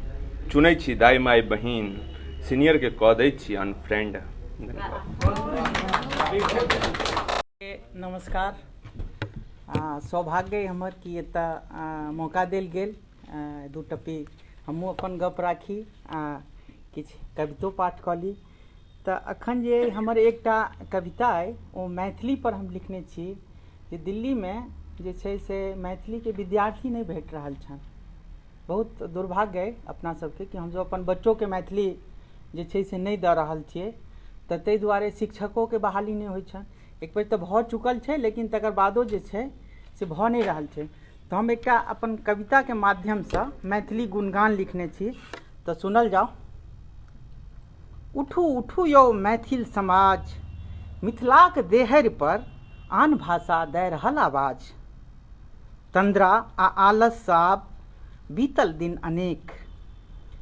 चुनै छी दाइ माय बहिन, सीनियर के कऽ दै छी अनफ्रेंड। नमस्कार। सौभाग्य हमर कि एतऽ मौका देल गेल दू टप्पी हमहूँ अपन गप राखी आ किछु कवितो पाठ कऽ ली। तऽ अखन जे हमर एकटा कविता अइ ओ मैथिली पर हम लिखने छी जे दिल्लीमे जे छै से मैथिलीके विद्यार्थी नहि भेट रहल छनि। बहुत दुर्भाग्य अइ अपना सबके कि हमसब अपन बच्चोके मैथिली जे छै से नहि दऽ रहल छियै, तऽ ताहि दुआरे शिक्षकोके बहाली नहि होइ छनि। एक बेर तऽ भऽ चुकल छै लेकिन तकर बादो जे छै से भऽ नहि रहल छै। तऽ हम एकटा अपन कविताके माध्यमसँ मैथिली गुणगान लिखने छी, तऽ सुनल जाओ। उठू उठू यौ मैथिल समाज, मिथिलाक देहरि पर आन भाषा दए रहल आवाज। तंद्रा आ आलस आब बीतल दिन अनेक,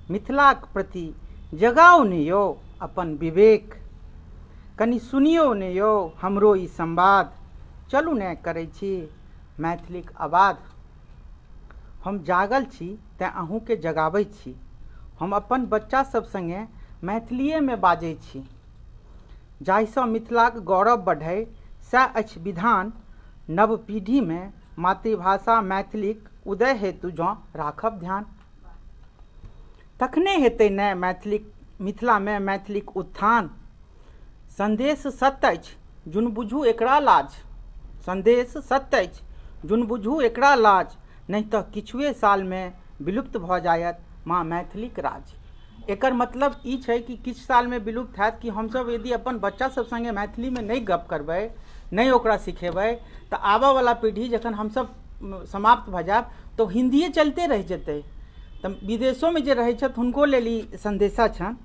मिथिलाक प्रति जगाओ ने यौ अपन विवेक। कनि सुनियो ने यौ हमरो ई संवाद, चलू ने करै छी मैथिलीक आवाज। हम जागल छी तेँ अहूँके जगाबै छी, हम अपन बच्चा सब संगे मैथिलीएमे बाजै छी। जाहिसँ मिथिलाक गौरव बढ़ै सएह अछि विधान, नव पीढ़ीमे मातृभाषा मैथिलीक उदय हेतु जँ राखब ध्यान। तखने हेतै ने मिथिलामे मैथिलीक उत्थान। संदेश सत्य अछि जुन बुझू एकरा लाज, संदेश सत्य अछि जुन बुझू एकरा लाज, नहीं तऽ किछुए सालमे विलुप्त भऽ जायत माँ मैथिलीक राज। एकर मतलब ई छै कि किछु सालमे विलुप्त हैत कि हमसब यदि अपन बच्चा सब संगे मैथिलीमे नहि गप करबै, नहि ओकरा सिखेबै, तऽ आबऽवला पीढ़ी जखन हमसब समाप्त भऽ जायब तऽ हिन्दिए चलते रहि जेतै। तऽ विदेशों में जे रहै छथि हुनको लेल ई संदेशा छनि।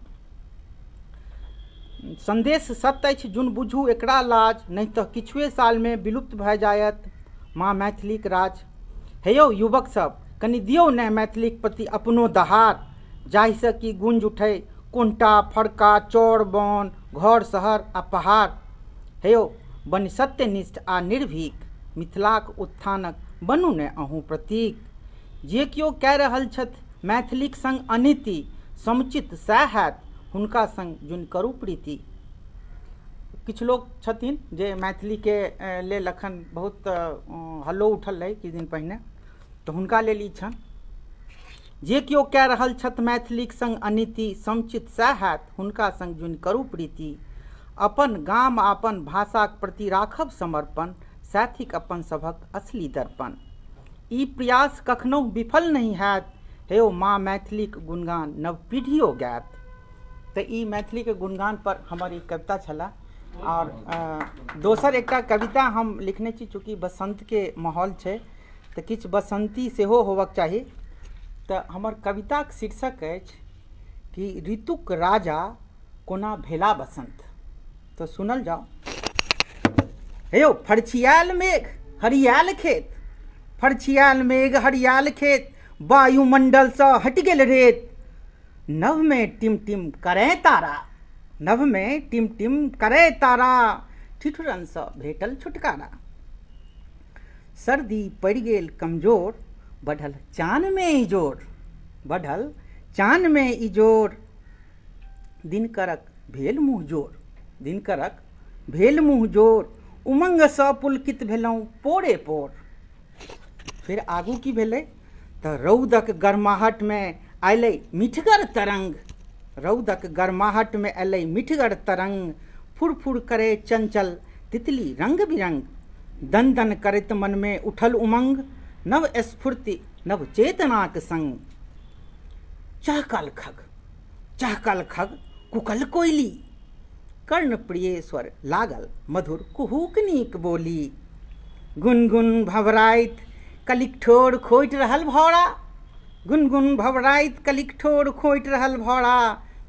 संदेश सत्य अछि जुन बुझू एकरा लाज, नहीं तऽ किछुए साल में विलुप्त भए जायत माँ मैथिलीक राज। हे यौ युवक सब, कनि दियौ ने मैथिलीक प्रति अपनो दहार, जाहिसँ कि गूंज उठै कुंटा फड़का चौर बन घर शहर आ पहाड़। हे यौ बनि सत्यनिष्ठ आ निर्भीक, मिथिलाक उत्थानक बनू ने अहूँ प्रतीक। जे केओ कए रहल छथि मैथिलीक संग अनिति, समुचित सएह हैत हुनका संग जुन करू प्रीति। किछु लोग छथिन जे मैथिली के लेल अखन बहुत हल्लो उठल रहे किछु दिन पहिने, तऽ हुनका लेल ई छनि। जे केओ कए रहल छथि मैथिलीक संग अनिति, समुचित सएह हैत हुनका संग जुन करू प्रीति। अपन गाम अपन भाषाक प्रति राखब समर्पण, साथिक अपन सभक असली दर्पण। ई प्रयास कखनो विफल नहीं हैत, हे ओ माँ मैथिलीक गुणगान नव पीढ़ियो गायत। तऽ ई मैथिली के गुणगान पर हमर ई कविता छला। और दोसर एकटा कविता हम लिखने छी, चूँकि बसंत के माहौल छै तऽ किछु बसंती सेहो होबक चाही। तऽ हमर कविताक शीर्षक अछि कि ऋतुक राजा कोना भेला बसंत। तो सुनल जाओ। हे यौ फरछियाल मेघ हरियाल खेत, फरछियाल मेघ हरियाल खेत, वायुमंडल सँ हटि गेल रेत। नभ में टिम टिम करे तारा, नभ में टिम टिम करे तारा, ठिठुरन सँ भेटल छुटकारा। सर्दी पड़ि गेल कमजोर, बढ़ल चान में इजोर, बढ़ल चान में इजोर। दिनकरक भेल मुँह जोर, दिनकरक भेल मुँह जोर, उमंग सँ पुलकित भेलहुँ पोरे पोर। फिर आगू की भेलै तऽ रौदक गरमाहट में अयलै मिठगर तरंग, रौदक गरमाहट में अयलै मिठगर तरंग। फुरफुर करे चंचल तितली रंग बिरंग, दन दन करैत मन में उठल उमंग, नव स्फूर्ति नव चेतनाक संग। चहकल खग, चहकल खग कुकल कोयली, कर्ण प्रिय स्वर लागल मधुर कुहुक नीक बोली। गुनगुन भवराइत कलिक ठोर खोटि रहल भौरा, गुनगुन भवराइत कलिक ठोर खोटि रहल भौरा।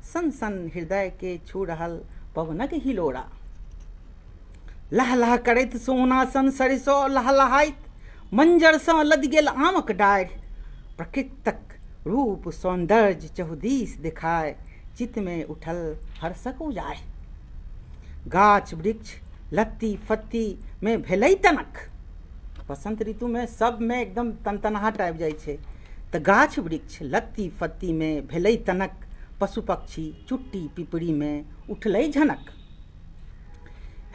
सन सन हृदय के छू रहल पवनक हिलोरा। लह लह करैत सोना सन सरिसो लहलहाइत, मंजर सँ लदि गेल आमक डाढ़ि। प्रकृतक रूप सौंदर्य चहुदिस देखाय, चित्त में उठल हर्षक उजाहि। गाछ वृक्ष लत्ती फत्ती में भेलै तनक, बसंत ऋतु में सब में एकदम तनतनाहट आबि जाइ छै। तऽ गाछ वृक्ष लत्ती फत्ती में भेलै तनक, पशु पक्षी चुट्टी पिपड़ी में उठलै झनक।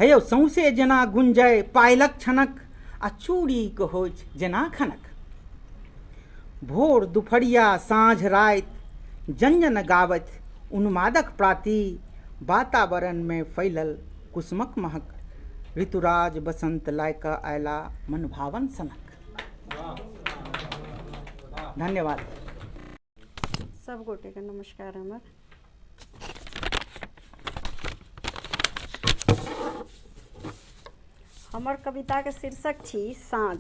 हे यौ सौंसे जेना गुंजय पायलक छनक, आ चूड़ीक होइत जेना खनक। भोर दुपहरिया साँझ राति जंजन गावत उन्मादक प्राति, वातावरण में फैलल कुसुमक महक। ऋतुराज बसंत लायक आयला मन भावन सनक। धन्यवाद। सब गोटे के नमस्कार। हमर कविता के शीर्षक छी साँझ।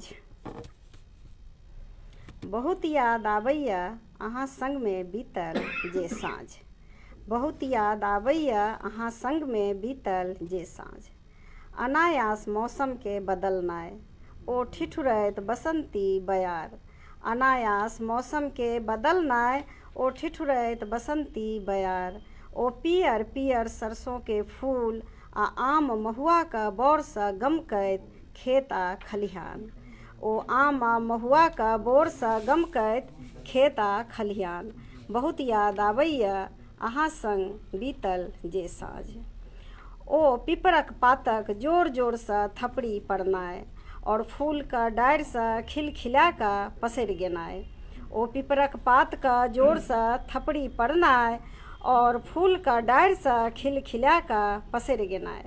बहुत याद आबैया अहाँ संग में बीतल जे साँझ, बहुत याद आबैया अहाँ संग में बीतल जे साँझ। अनायास मौसम के बदलनाय, ओ ठिठुरैत बसंती बयार। अनायास मौसम के बदलनाय, ओ ठिठुरैत बसंती बयार। ओ पियर पियर सरसों के फूल, आ आम महुआ का बोर सँ गमकैत खेत आ खलिहान। ओ आम आ महुआ का बोर सँ गमकैत खेत आ खलिहान। बहुत याद आबैया अहाँ संग बीतल जे साँझ। ओ पिपरक पातक जोर जोर सँ थपड़ी पड़नाय, और फूल का डारि सँ खिलखिला कऽ पसरि गेनाय। ओ पिपरक पात का जोर सँ थपड़ी पड़नाय, और फूल का डारि सँ खिलखिला कऽ पसरि गेनाय।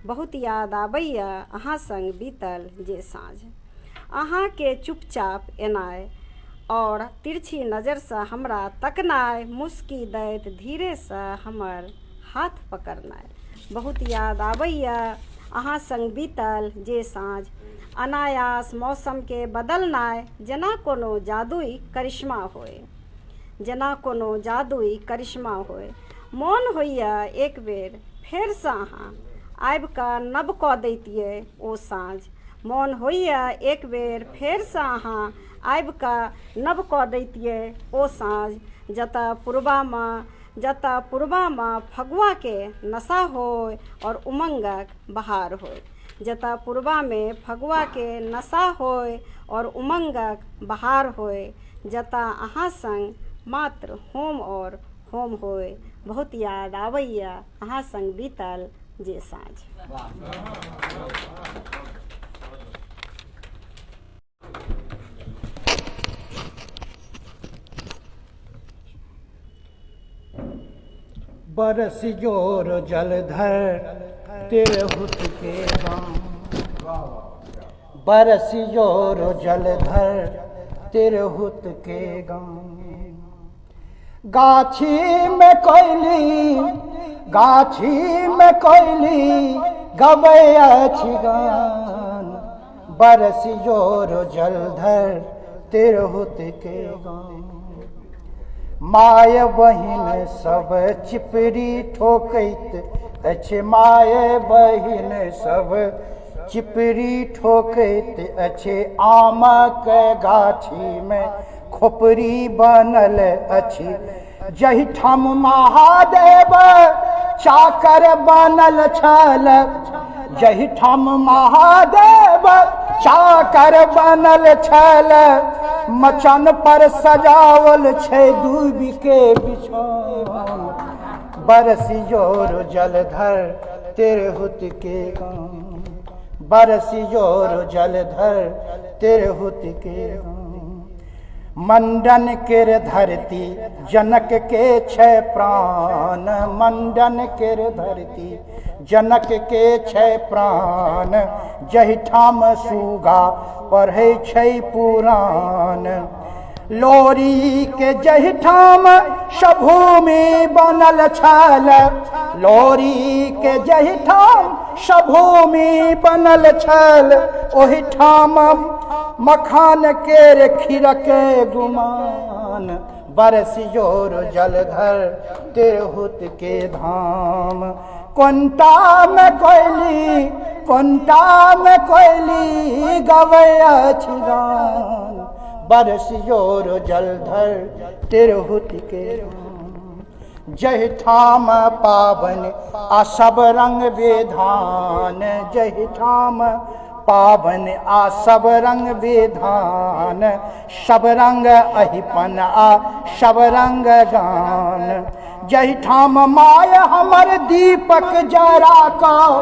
बहुत याद आबैया अहाँ संग बीतल जे साँझ। अहाँ के चुपचाप एनाय, और तिरछी नजर सँ हमरा तकनाय, मुस्की दैत धीरे सँ हमर हाथ पकड़नाय। बहुत याद आबैया अहाँ संग बीतल जे साँझ। अनायास मौसम के बदलनाय, जेना कोनो जादुई करिश्मा होय, जेना कोनो जादुई करिश्मा होय। मोन होइया एक बेर फेरसँ अहाँ आबि कऽ नब कऽ दैतियै ओ साँझ। मोन होइया एक बेर फेरसँ अहाँ आबि कऽ नब कऽ दैतियै ओ साँझ, जतऽ पूर्वामे फगुआके नशा होय और उमंगक बहार होय। जतऽ पूर्वामे फगुआके नशा होय और उमंगक बहार होय, जतऽ अहाँ संग मात्र होम और होम होय। बहुत याद आबैया अहाँ संग बीतल जे साँझ। बरस जोर जलधर तिरहुत के गाँव, बरस जोर जलधर तिरहुत के गाँव। गाछी में कोयली गबै अछि गान, बरस जोर जलधर तिरहुत के गाँव। माय बहिन सब चिपरी ठोकैत अछि, माय बहिन सब चिपरी ठोकैत अछि। आमक गाछी में खोपड़ी बनल अछि, जहिठाम महादेव चाकर बनल छल, जहिठाम महादेव चाकर बनल छल। मचान पर सजावल छै दूबि के बिछान, बरस जोर जलधर तिरहुत के गाँव, बरस जोर जलधर तिरहुत के गाँव। मंडन केर धरती जनक के छै प्राण, मंडन केर धरती जनक के छै प्राण। जहिठाम सुगा पढ़ै छै पुराण, लोरी के जहिठाम सभूमि बनल छल, लोरी के जहिठाम सभूमि बनल छल। ओहिठाम मखान केर खिरके गुमान, बरस जोर जलधर तिरहुत के धाम। कोंटा में कोयली गबै अछि गान, बरस जोर जलधर तिरहुत के धाम। जहिठाम पाबनि आ सब रंग विधान, जहिठाम पाबनि आ सब रंग विधान। सब रंग अहिपन आ सब रंग गान, जहिठाम माय हमर दीपक जरा कऽ,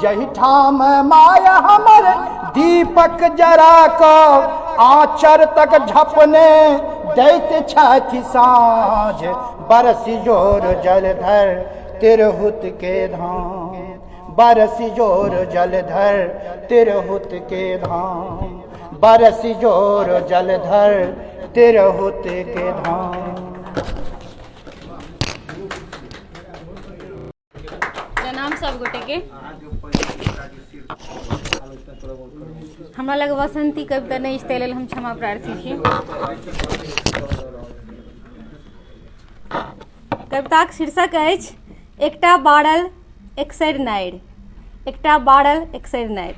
जहिठाम माय हमर दीपक जरा कऽ। आँचर तक झपने दैत छथि साँझ, बरस जोर जलधर तिरहुत के धाम, बरस जोर जलधर तिरहुत के धाम, बरस जोर जलधर तिरहुत के धाम। प्रणाम सब गोटे के। हमरा लग वसंती कविता नहीं अछि, ताहि लेल हम क्षमा प्रार्थी छी। कविताक शीर्षक अछि एकटा बारल एकसरि नारि। एकटा बारल एकसरि नारि।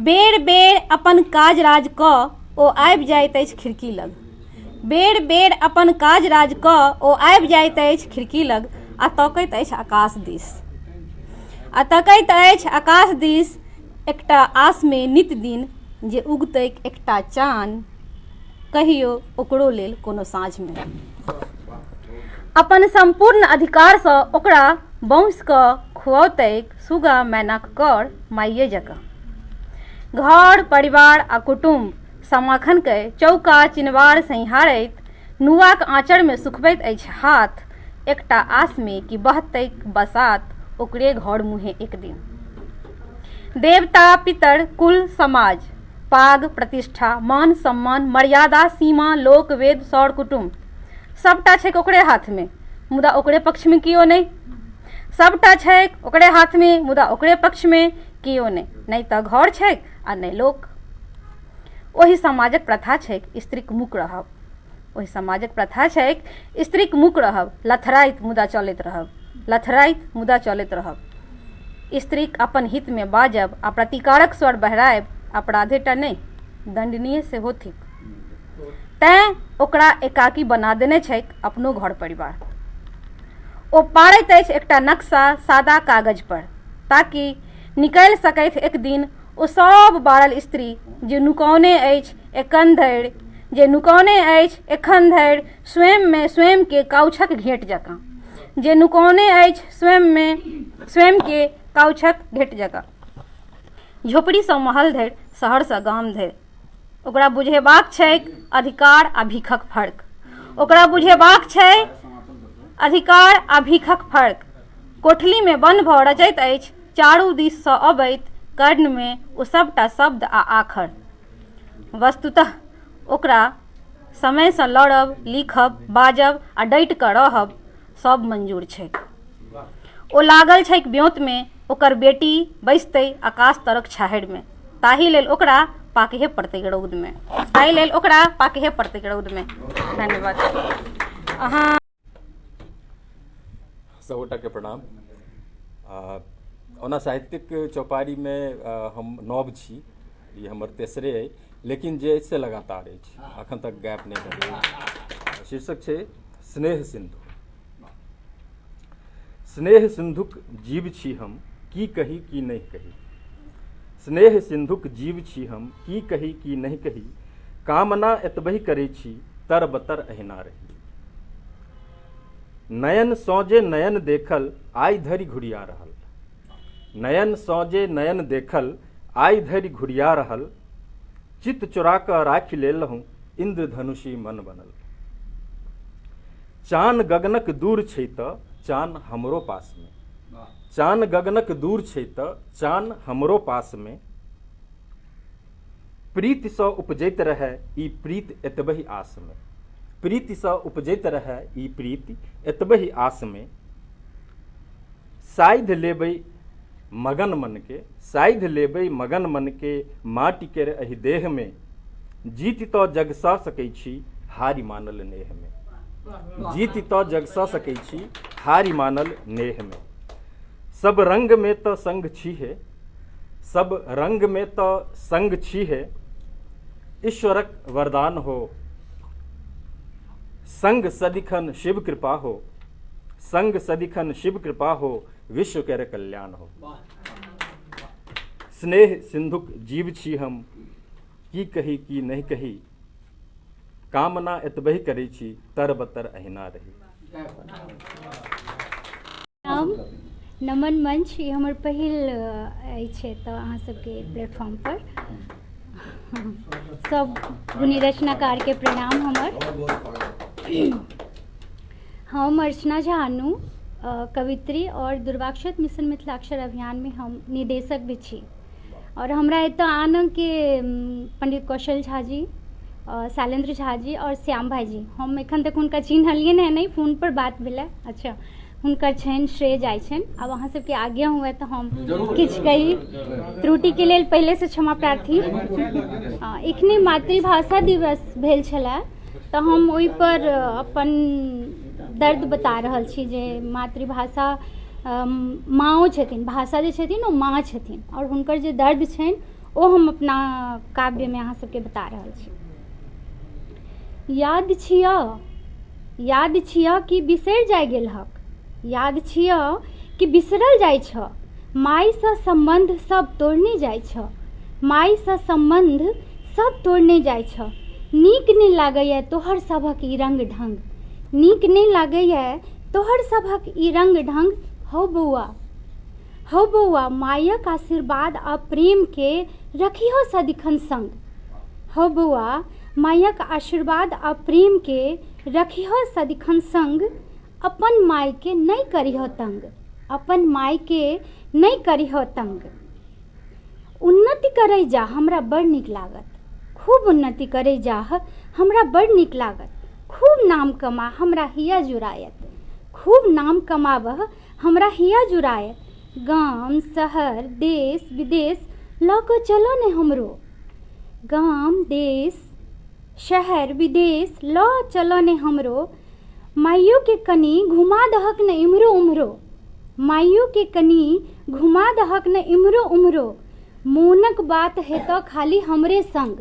बेर बेर अपन काज राज कऽ ओ आबि जाइत अछि खिड़की लग, बेर बेर अपन काज राज कऽ ओ आबि जाइत अछि खिड़की लग। आ तकैत अछि आकाश दिस, आ तकैत अछि आकाश दिस। एकटा आस में नित दिन जे उगतैक एकटा चान, कहियो ओकरो लेल कोनो साँझ में। अपन संपूर्ण अधिकारसँ ओकरा बौंस कऽ खुअतैक सुगा मैनाक कर माइये जकाँ। घर परिवार आ कुटुम्ब समाखनके चौका चिनवार सैहारैत नुआक आँचर में सुखबैत अछि हाथ। एकटा आस में कि बहतैक बसात ओकरे घर मुँहे एक दिन। देवता पितर कुल समाज, पाग प्रतिष्ठा मान सम्मान मर्यादा सीमा लोक वेद सौर कुटुम्ब सबटा छैक ओकरे हाथ में, मुदा ओकरे पक्ष में कियो नहीं। सबटा छैक ओकरे हाथ में, मुदा ओकरे पक्ष में कियो नहीं तऽ घर छैक आ नहीं लोक। ओही समाजक प्रथा छैक स्त्रीक मुक रहब, ओहि समाजक प्रथा छै स्त्रीक मुख रहब, लथराइत मुदा चलैत रहब, लथराइत मुदा चलैत रहब। स्त्रीक अपन हित में बाजब आ प्रतिकारक स्वर बहरायब अपराधे टा नहि, दंडनीय सेहो थिक। तैं ओकरा एकाकी बना देने छैक अपनो घर परिवार। ओ पारैत अछि एकटा नक्शा सादा कागज पर, ताकि निकलि सकैत एक दिन ओ सब बारल स्त्री जे नुकौने अछि एखन धरि, जे नुकौने अछि एखन धरि स्वयं में स्वयं के काउछक घेट जकाँ, जे नुकौने अछि स्वयं के काउछक घेट जकाँ, झोपड़ी सँ महल धरि, शहर सँ गाम धरि। ओकरा बुझेबाक छैक अधिकार आ भीखक फर्क, ओकरा बुझेबाक छै अधिकार आ भीखक फर्क। कोठली में बंद भऽ रचैत अछि चारू दिस सँ अबैत कर्ण में ओ सबटा शब्द आ आखर। वस्तुतः ओकरा समय सँ लड़ब, लिखब, बाजब आ डटि कऽ रहब सब मंजूर छैक। ओ लागल छैक ब्योंत में ओकर बेटी बैसतै आकाश तरक छाहरि में, ताहि लेल ओकरा पाकहे पड़तै रौद में, ताहि लेल ओकरा पाकहे पड़तै रौद में। धन्यवाद। अहाँ सबगोटा के प्रणाम। ओना साहित्यिक चौपारी में हम नव छी, ये हमर तेसरे अइ, लेकिन जे से लगातार अछि, अखन तक गैप नहीं भेल। शीर्षक छै स्नेह सिंधु। स्नेह सिंधुक जीव छी हम, की कही की नहीं कही। स्नेह सिंधुक जीव छी हम, की कही की नहीं कही। कामना एतबहि करै छी, तर बतर अहिना रही। नयन सौजे नयन देखल, आइ धरि घुरिया रहल। नयन सौजे नयन देखल, आइ धरि घुरिया रहल। चित चुरा कऽ राखि लेलहुँ, इंद्रधनुषी मन बनल। चान गगनक दूर छै तऽ चान हमरो पास में, चान गगनक दूर छै तऽ चान हमरो पास में। प्रीति सँ उपजैत रहै ई प्रीति एतबहि आस में, प्रीति सँ उपजैत रहै ई प्रीति एतबहि आस में। साइध लेबै मगन मन के, साइध लेबै मगन मन के, माटि केर एहि देह में। जीति तऽ जग सँ सकै छी, हारि मानल नेह में। जीति तऽ जग सँ सकै छी, हारि मानल नेह में। सब रंग में तऽ संग छी है, सब रंग में तऽ संग छी है। ईश्वरक वरदान हो, संग सदिखन शिव कृपा हो, संग सदिखन शिव कृपा हो। विश्व केर कल्याण हो। स्नेह सिंधुक जीव छी हम, की कही की नहीं कही। कामना एतबहि करै छी, तर बतर अहिना रही। नमन मंच ये हमर पहिल अछि तऽ अहाँ सबके प्लेटफॉर्म पर सब गुणी रचनाकार के प्रणाम। हम अर्चना झा अनु कवित्री और दुर्वाक्षत मिशन मिथिलाक्षर अभियान में हम निदेशक भी छी। और हमरा एतऽ आन के पंडित कौशल झा जी, शैलेंद्र झा जी और श्याम भाई जी, हम एखन तक हुनका चिन्हलिए नहीं, फोन पर बात भेलै। अच्छा, हुनकर छनि श्रेय जाइ छनि। आब अहाँ सबके आज्ञा हुए तऽ हम किछु कही, त्रुटि के लेल पहले से क्षमा प्रार्थी। एखने मातृभाषा दिवस भेल छलै तऽ हम ओहि पर अपन दर्द बता रहल छी जे मातृभाषा माँओ छथिन, भाषा जे छथिन ओ माँ छथिन, और हुनकर जे दर्द छनि ओ हम अपना काव्य में अहाँ सबके बता रहल छी। याद छिया कि बिसरि जाय गेलहक, याद छिया कि बिसरल जाइ छ। माय सँ संबंध सब तोड़ने जाइ छ, माय सँ संबंध सब तोड़ने जाइ छ। नीक नहि लागैए तोहर सभक ई रंग ढंग, नीक नहि लागैए तोहर सभक ई रंग ढंग। हौ बौआ मायक आशीर्वाद आ प्रेम के रखिहो सदिखन संग। हौ बौआ मायक आशीर्वाद आ प्रेम के रखिहो सदिखन संग। अपन माय के नहीं करिहो तंग, अपन माय के नहीं करिहो तंग। उन्नति करे जा हमरा बड़ नीक लागत, खूब उन्नति करे जा हमरा बड़ नीक लागत। खूब नाम कमा हमरा हिया जुरायत, खूब नाम कमाबह हमरा हिया जुरायत। गाम शहर देश विदेश लऽ कऽ चलो ने हमरो, गाम देश शहर विदेश ल चलो ने हमरो, माइयो के कनी घुमा दहक न इम्हरो उम्हरो, माइयो के कनी घुमा दहक न इम्हरो उम्हरो, मोनक बात है तो खाली हमरे संग,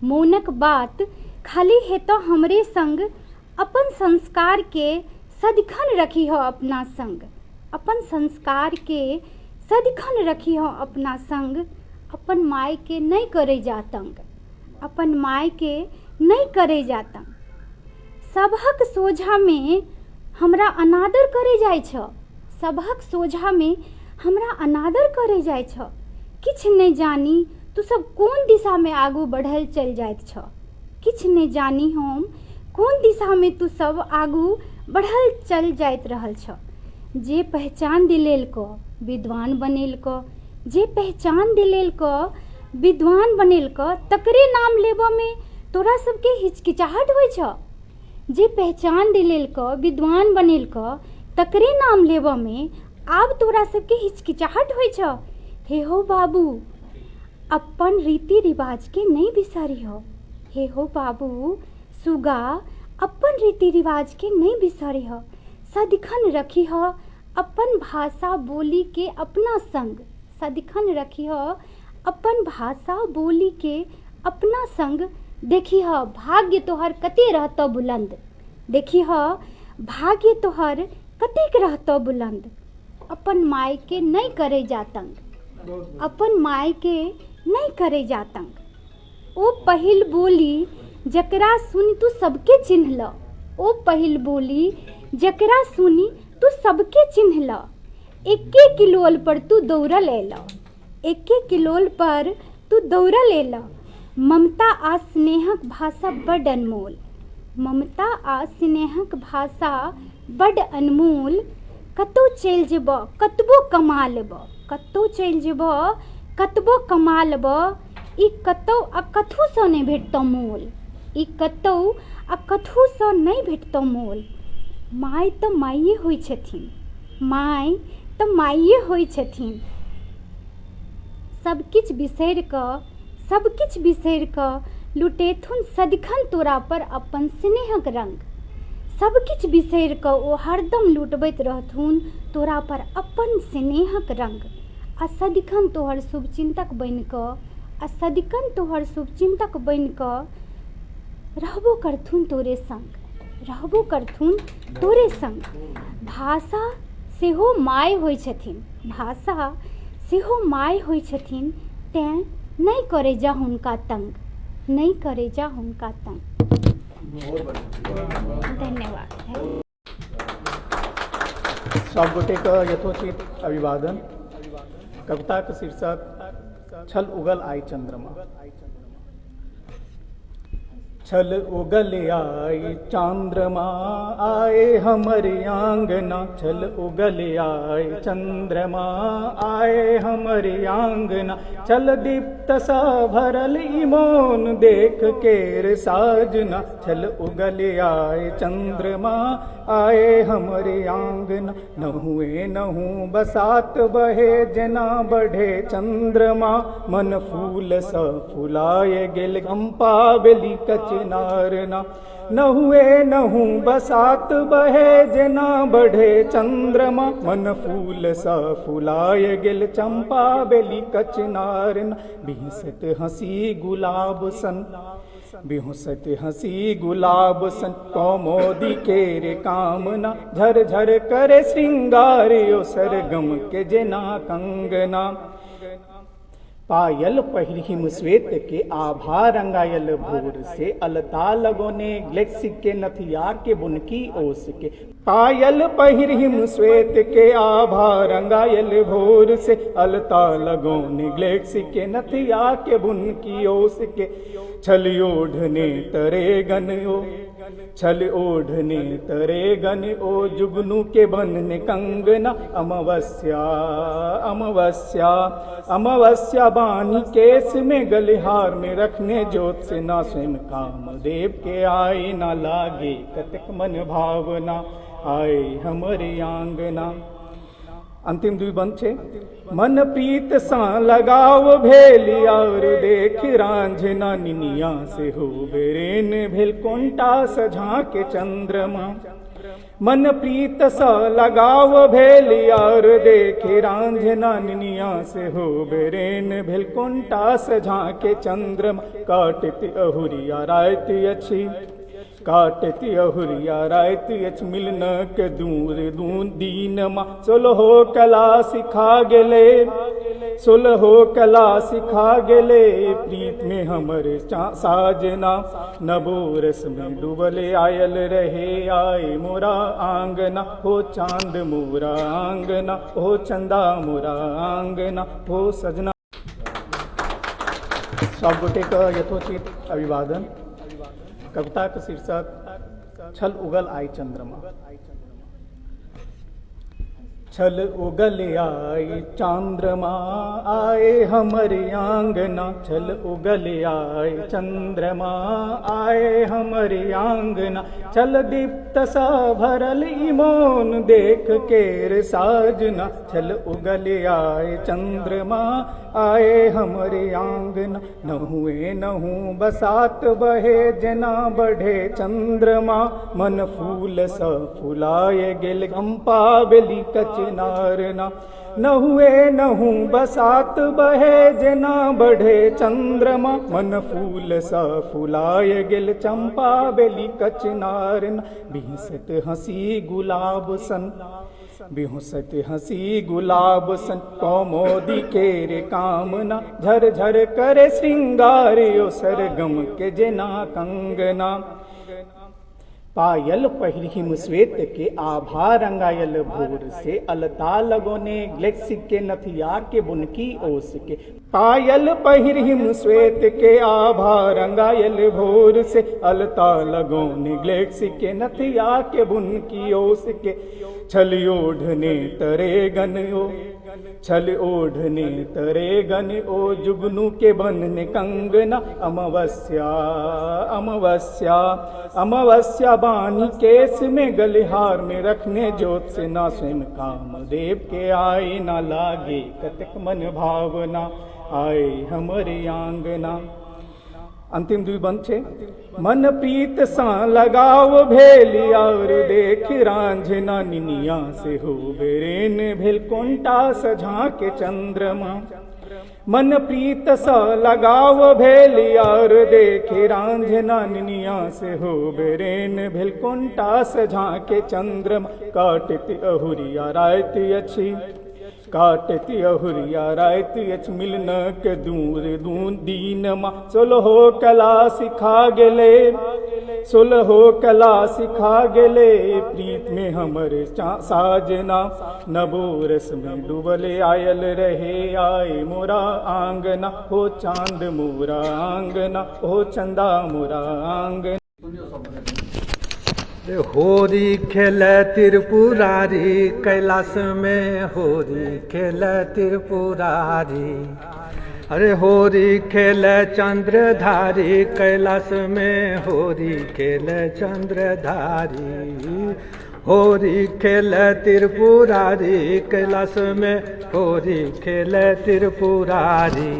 मोनक बात खाली है तो हमरे संग, अपन संस्कार के सदिखन रखी हो अपना संग, अपन संस्कार के सदिखन रखी हो अपना संग, अपन माय के नहीं करे जातंग, अपन माय के नहीं करे जातंग। सबहक सोझा में हमरा अनादर करे जाय छ, सबहक सोझा में हमरा अनादर करे जाय छ, किछ नहीं जानी तू सब कोन दिशा में आगू बढ़ल चल जाइत छ, किछ नहीं जानी हम कोन दिशा में तू सब आगू बढ़ल चल जाइत रहल छ। जे पहचान दिलेल को विद्वान बनेल को, जे पहचान दिलेल को विद्वान बनेल को, तकरे नाम लेबो में तोरा सबके हिचकिचाहट होइ छ। जे पहचान दिलेल को विद्वान बनेल को, तकरे नाम लेबो में आब तोरा सबके हिचकिचाहट होइ छ। हे हो बाबू अपन रीति रिवाज के नहीं बिसारी हो, हे हो बाबू सुगा अपन रीति रिवाज के नहीं बिसारी हो, सदिखन रखी हो अपन भाषा बोली के अपना संग, सदिखन रखी हो अपन भाषा बोली के अपना संग। देखी हो भाग्य तोहर कते रहतो बुलंद, देखी हो भाग्य तोहर कतेक रहतो बुलंद, अपन माय के नहीं करे जातंग, अपन माय के नहीं करे जातंग। ओ पहिल बोली जकरा सुनी तू सबके चिन्ह ल, ओ पहिल बोली जकरा सुनी तू सबके चिन्ह ल, एके किलोल पर तू दौड़ल एल, एके किलोल पर तू दौड़ल एल। ममता आ स्नेहक भाषा बड अनमोल, ममता आ स्नेहक भाषा बड अनमोल, कतौ चलि जेब कतबो कमा लेब, कतौ चलि जेब कतबो कमा लेब, ई कतौ आ कथू सँ नहि भेटतौ मोल, ई कतौ आ कथू सँ नहि भेटतौ मोल। माय तऽ माइए होइ छथिन, माय तऽ माइए होइ छथिन। सबकिछु बिसरि कऽ, सबकिछु बिसरि कऽ लुटेथुन सदिखन तोरा पर अपन स्नेहक रंग, सबकिछु बिसरि कऽ ओ हरदम लुटबैत रहथुन तोरा पर अपन स्नेहक रंग। आ सदिखन तोहर शुभचिंतक बनि कऽ, आ सदिखन तोहर शुभचिंतक बनि कऽ रहबो करथुन तोरे संग, रहबो करथुन तोरे संग। भाषा सेहो माय होइ छथिन, भाषा सेहो माय होइ छथिन, तेँ नहीं करे जा हुनका तंग, नहीं करे जा हुनका तंग। धन्यवाद। सब गोटे का यथोचित अभिवादन। कविता का शीर्षक छल उगल आई चंद्रमा। छल उगल आई चंद्रमा आए हमारे आंगना, छल उगल आए चंद्रमा आए हमारे आंगना, छल दीप्त सा भरल ईमोन देख केर साजना, छल उगल आए चंद्रमा आए हमारे आंगना। नहुए नहू बसात बहे जना बढ़े चंद्रमा, मन फूल सा फुलाए गेल गंपा बेली कचनारना। नहुए नहू बसात बहे जना बढ़े चंद्रमा, मन फूल सा फुलाए गेल चंपा बेली कचनारना। बिहसत हंसी गुलाब सन, बिहुसत हंसी गुलाब सन, कौमोदी केरे कामना, झर झर करे श्रृंगारियो सरगम के जना कंगना। पायल पहिरहिम श्वेत के आभा रंगायल भोर से, अलता लगोने ग्लेक्सी के नथिया के बुनकी ओस के। पायल पहिरहिम श्वेत के आभा रंगायल भोर से, अलता लगोने ग्लेक्सी के नथिया के बुनकी ओस के। छल ओढ़ने तरे गन ओ, छल ओढ़ने तरे गन ओ, जुगनू के बनने कंगना। अमावस्या अमावस्या अमावस्या बानी केस में, गलिहार में रखने जोत से ना, स्वयं कामदेव के आए ना लागे कतक मन भावना, आए हमारे आंगना। अंतिम द्विबंध छे। मन प्रीत सा लगाव भेली और देख रांझना निनिया से हो बेरेन भेल कोंटा सझा के चंद्रमा। मन प्रीत सा लगाव भेली और देखे रांझना निनिया से हो बेरेन भेल कोंटा सझा के चंद्रमा। काटती अहुरिया राति अच्छी काटती अहुरिया राति अच मिलन के दूर दूर दीन मा। सोलहो कला सिखा गेले सोलहो कला सिखा गेले प्रीत में हमरे साजना। नबोरस में डूबले आयल रहे आए मोरा आंगना हो चांद मोरा आंगना हो चंदा मोरा आंगना हो सजना। सब गोटे का यथोचित अभिवादन। कविता का शीर्षक छल उगल आई चंद्रमा। छल उगल आई चंद्रमा आए हमारे आंगना। छल उगल आए चंद्रमा आए हमारे आंगना। छल दीप्त सा भरल इमोन देख के साजना। छल उगल आए चंद्रमा आए हमारे आंगना। नहुए बसात बहे जना बढ़े चंद्रमा। मन फूल सा फुलाए गेल चंपा बेली कचनारना। नहु बसात बहे जना बढ़े चंद्रमा। मन फूल सा फुलाए गेल चंपा बेली कचनारना। बिहसत हंसी गुलाब सन बिहुसत हंसी गुलाब सन कौमोदी के रे कामना। झर झर करे श्रृंगार यो सरगम के जना कंगना। पायल पहिरहिम श्वेत के आभा रंगायल भोर से। अलता लगोने ग्लेक्सी के नथिया के बुनकी ओस के। पायल पहिरहिम श्वेत के आभा रंगायल भोर से। अलता लगोने ग्लेक्सी के नथिया के बुनकी ओस के। छल ओढ़ने तरे गन ओ छल ओढ़ने तरे गन ओ जुगनू के बनने कंगना। अमावस्या अमावस्या अमावस्या बानी केस में गलिहार में रखने ज्योत से ना स्वयं कामदेव के आए ना लागे कतक मन भावना आए हमारे आंगना। अंतिम द्विबंध छे। मन प्रीत सा लगाव भेली और देख रांझना निनिया से हो बेरेन भेल कोंटा सझा के चंद्रमा। मन प्रीत सा लगाव भेली और देखे रांझना निनिया से हो बेरेन भेल कोंटा सझा के चंद्रमा। काटती अहुरिया राति अच्छी काटती अहुरिया राति अच मिलन के दूर दूर दीन मा। सोलहो कला सिखा गेले सोलहो कला सिखा गेले प्रीत में हमरे साजना। नबोरस में डूबले आयल रहे आए मोरा आंगना हो चांद मोरा आंगना हो चंदा मोरा आंगना। होरी खेल त्रिपुरारी कैलाश में होरी खेल त्रिपुरारी। अरे होरी खेल चंद्रधारी कैलाश में होरी खेल चंद्रधारी। होरी खेल त्रिपुरारी कैलाश में होरी खेल त्रिपुरारी।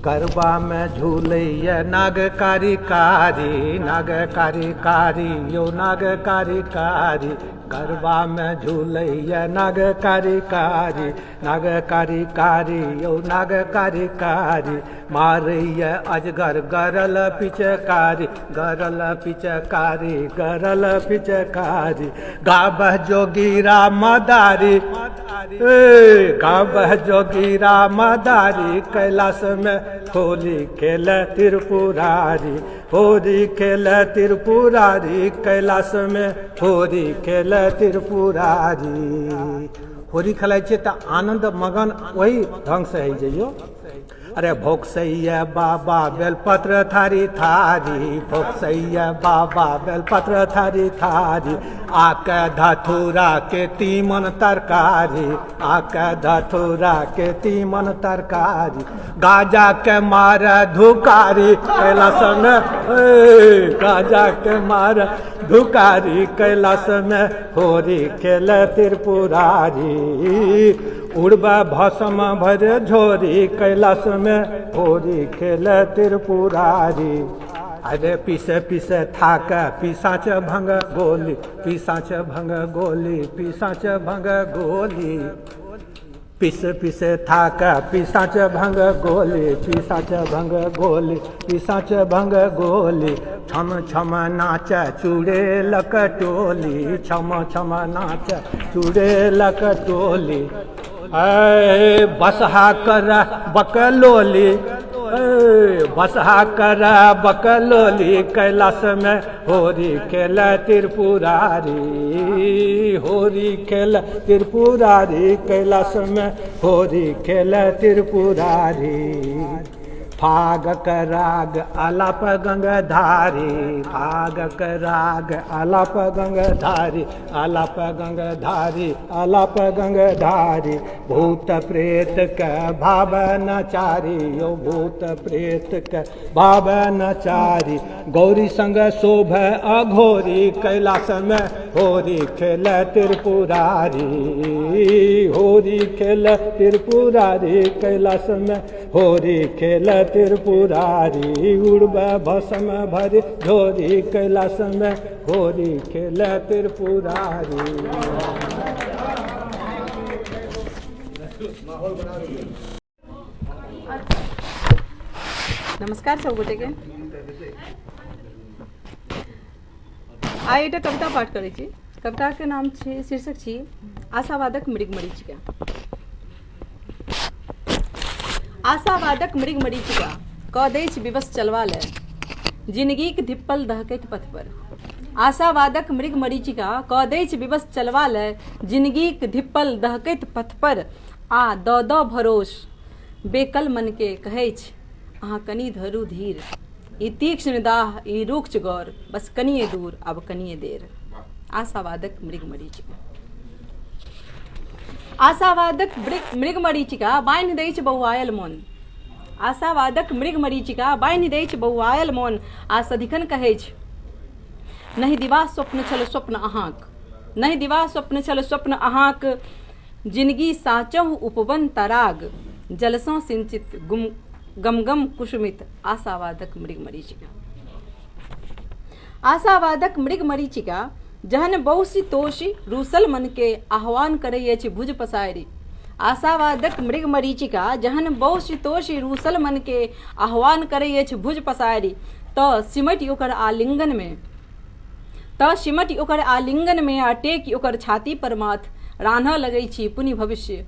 गरबा में झूलैया नागकारी कारी नागकारी कारी यो नागकारी कारी। गरबा में झूलैया नागकारी कारी नागकारी कारी यो नागकारी कारी। मारैया अजगर गरल पिचकारी गरल पिचकारी गरल पिचकारी। गाबह जोगीरा मदारी गाबह जोगीरा मदारी कैलाश में होली खेल त्रिपुरारी। होली खेल त्रिपुरारी कैलाश में होली खेल त्रिपुरारी। होली खेलाइ छियै तऽ आनंद मगन वही ढंग से है जइयो। अरे भोक्सैया बाबा बेलपत्र थारी थारी, भोक्सैया बाबा बेलपत्र थारी थारी, आके धथुरा के तीमन तरकारी, आके धथुरा के तीमन तरकारी, गाजा के मारे धुकारी कैलाश में, गाजा के मारे धुकारी कैलाश में, होरी खेल त्रिपुरारी, उड़बा भस्म भरे झोरी कैलाश में, होरी खेल त्रिपुरारी। अरे पीसे पीसे थाक पिसाच भंग गोली, पिसाच भंग गोली, पिसाच भंग गोली, पिसे पिसे थाक पिसाच भंग गोली, पिसाच भंग गोली, पिसाच भंग गोली, छम छम नाच चूड़े लकटोली, छम छम नाच चूड़े लकटोली, बसहा कर बकलोली, बसहा कर बकलोली कैलाश में, होरी खेल त्रिपुरारी, होरी खेल त्रिपुरारी कैलाश में, होरी खेल त्रिपुरारी। फागक राग आलाप गंगधारी, फागक राग आलाप गंगधारी, आलाप गंगधारी, आलाप गंगधारी, भूत प्रेत के भावनचारी, यो भूत प्रेत के भावनचारी, गौरी संग शोभ अघोरी कैलाश में, होरी खेल त्रिपुरारी, होरी खेल त्रिपुरारी कैलाश में, होरी खेल त्रिपुरारी, उड़बा भस्म भरे झोरी कैलाश में, होरी खेल त्रिपुरारी। नमस्कार सब गोटे के आइ एटा कविता पाठ करै छी। कविता के नाम छै, शीर्षक छी आशावादक मृग मरीचिका। आशावादक मृग मरीचिका क दै छै विवश चलवा ले, जिंदगीक धिप्पल दहकैत पथ पर। आशावादक मृग मरीचिका क दै छै विवश चलवा ले, जिंदगीक धिप्पल दहकैत पथ पर। आ द भरोस बेकल मन के कहै छै, अहाँ कनि धरू धीर, ई तीक्ष्ण दाह, ई रूक्ष गौर, बस कनिए दूर, अब कनिए देर। आशावादक मृग मरीचिका। आशावादक मृग मरीचिका बान्हि दै छै बौआयल मोन, आशावादक मृग मरीचिका बान्हि दै छै बौआयल मोन। आ सदिखन कहै छै, नहि दिवा स्वप्न छल स्वप्न अहाँक, नहि दिवा स्वप्न छल स्वप्न अहाँक, जिनगी साचहु उपवन तराग, जलसँ सिंचित गमगम कुसुमित। आशावादक मृग मरीचिका। आशावादक मृग मरीचिका जहन बौसी तोषी रूसल मन के आह्वान करैत अछि भुज पसारि। आशावादक मृग मरीचिका जहन बौसी तोषी रूसल मन के आह्वान करैत अछि भुज पसारि, तऽ सिमटि ओकर आलिंगन में, तऽ सिमटि ओकर आलिंगन में, आ टेकी ओकर छाती पर माथ, रान्हऽ लगै छी पुनि भविष्य,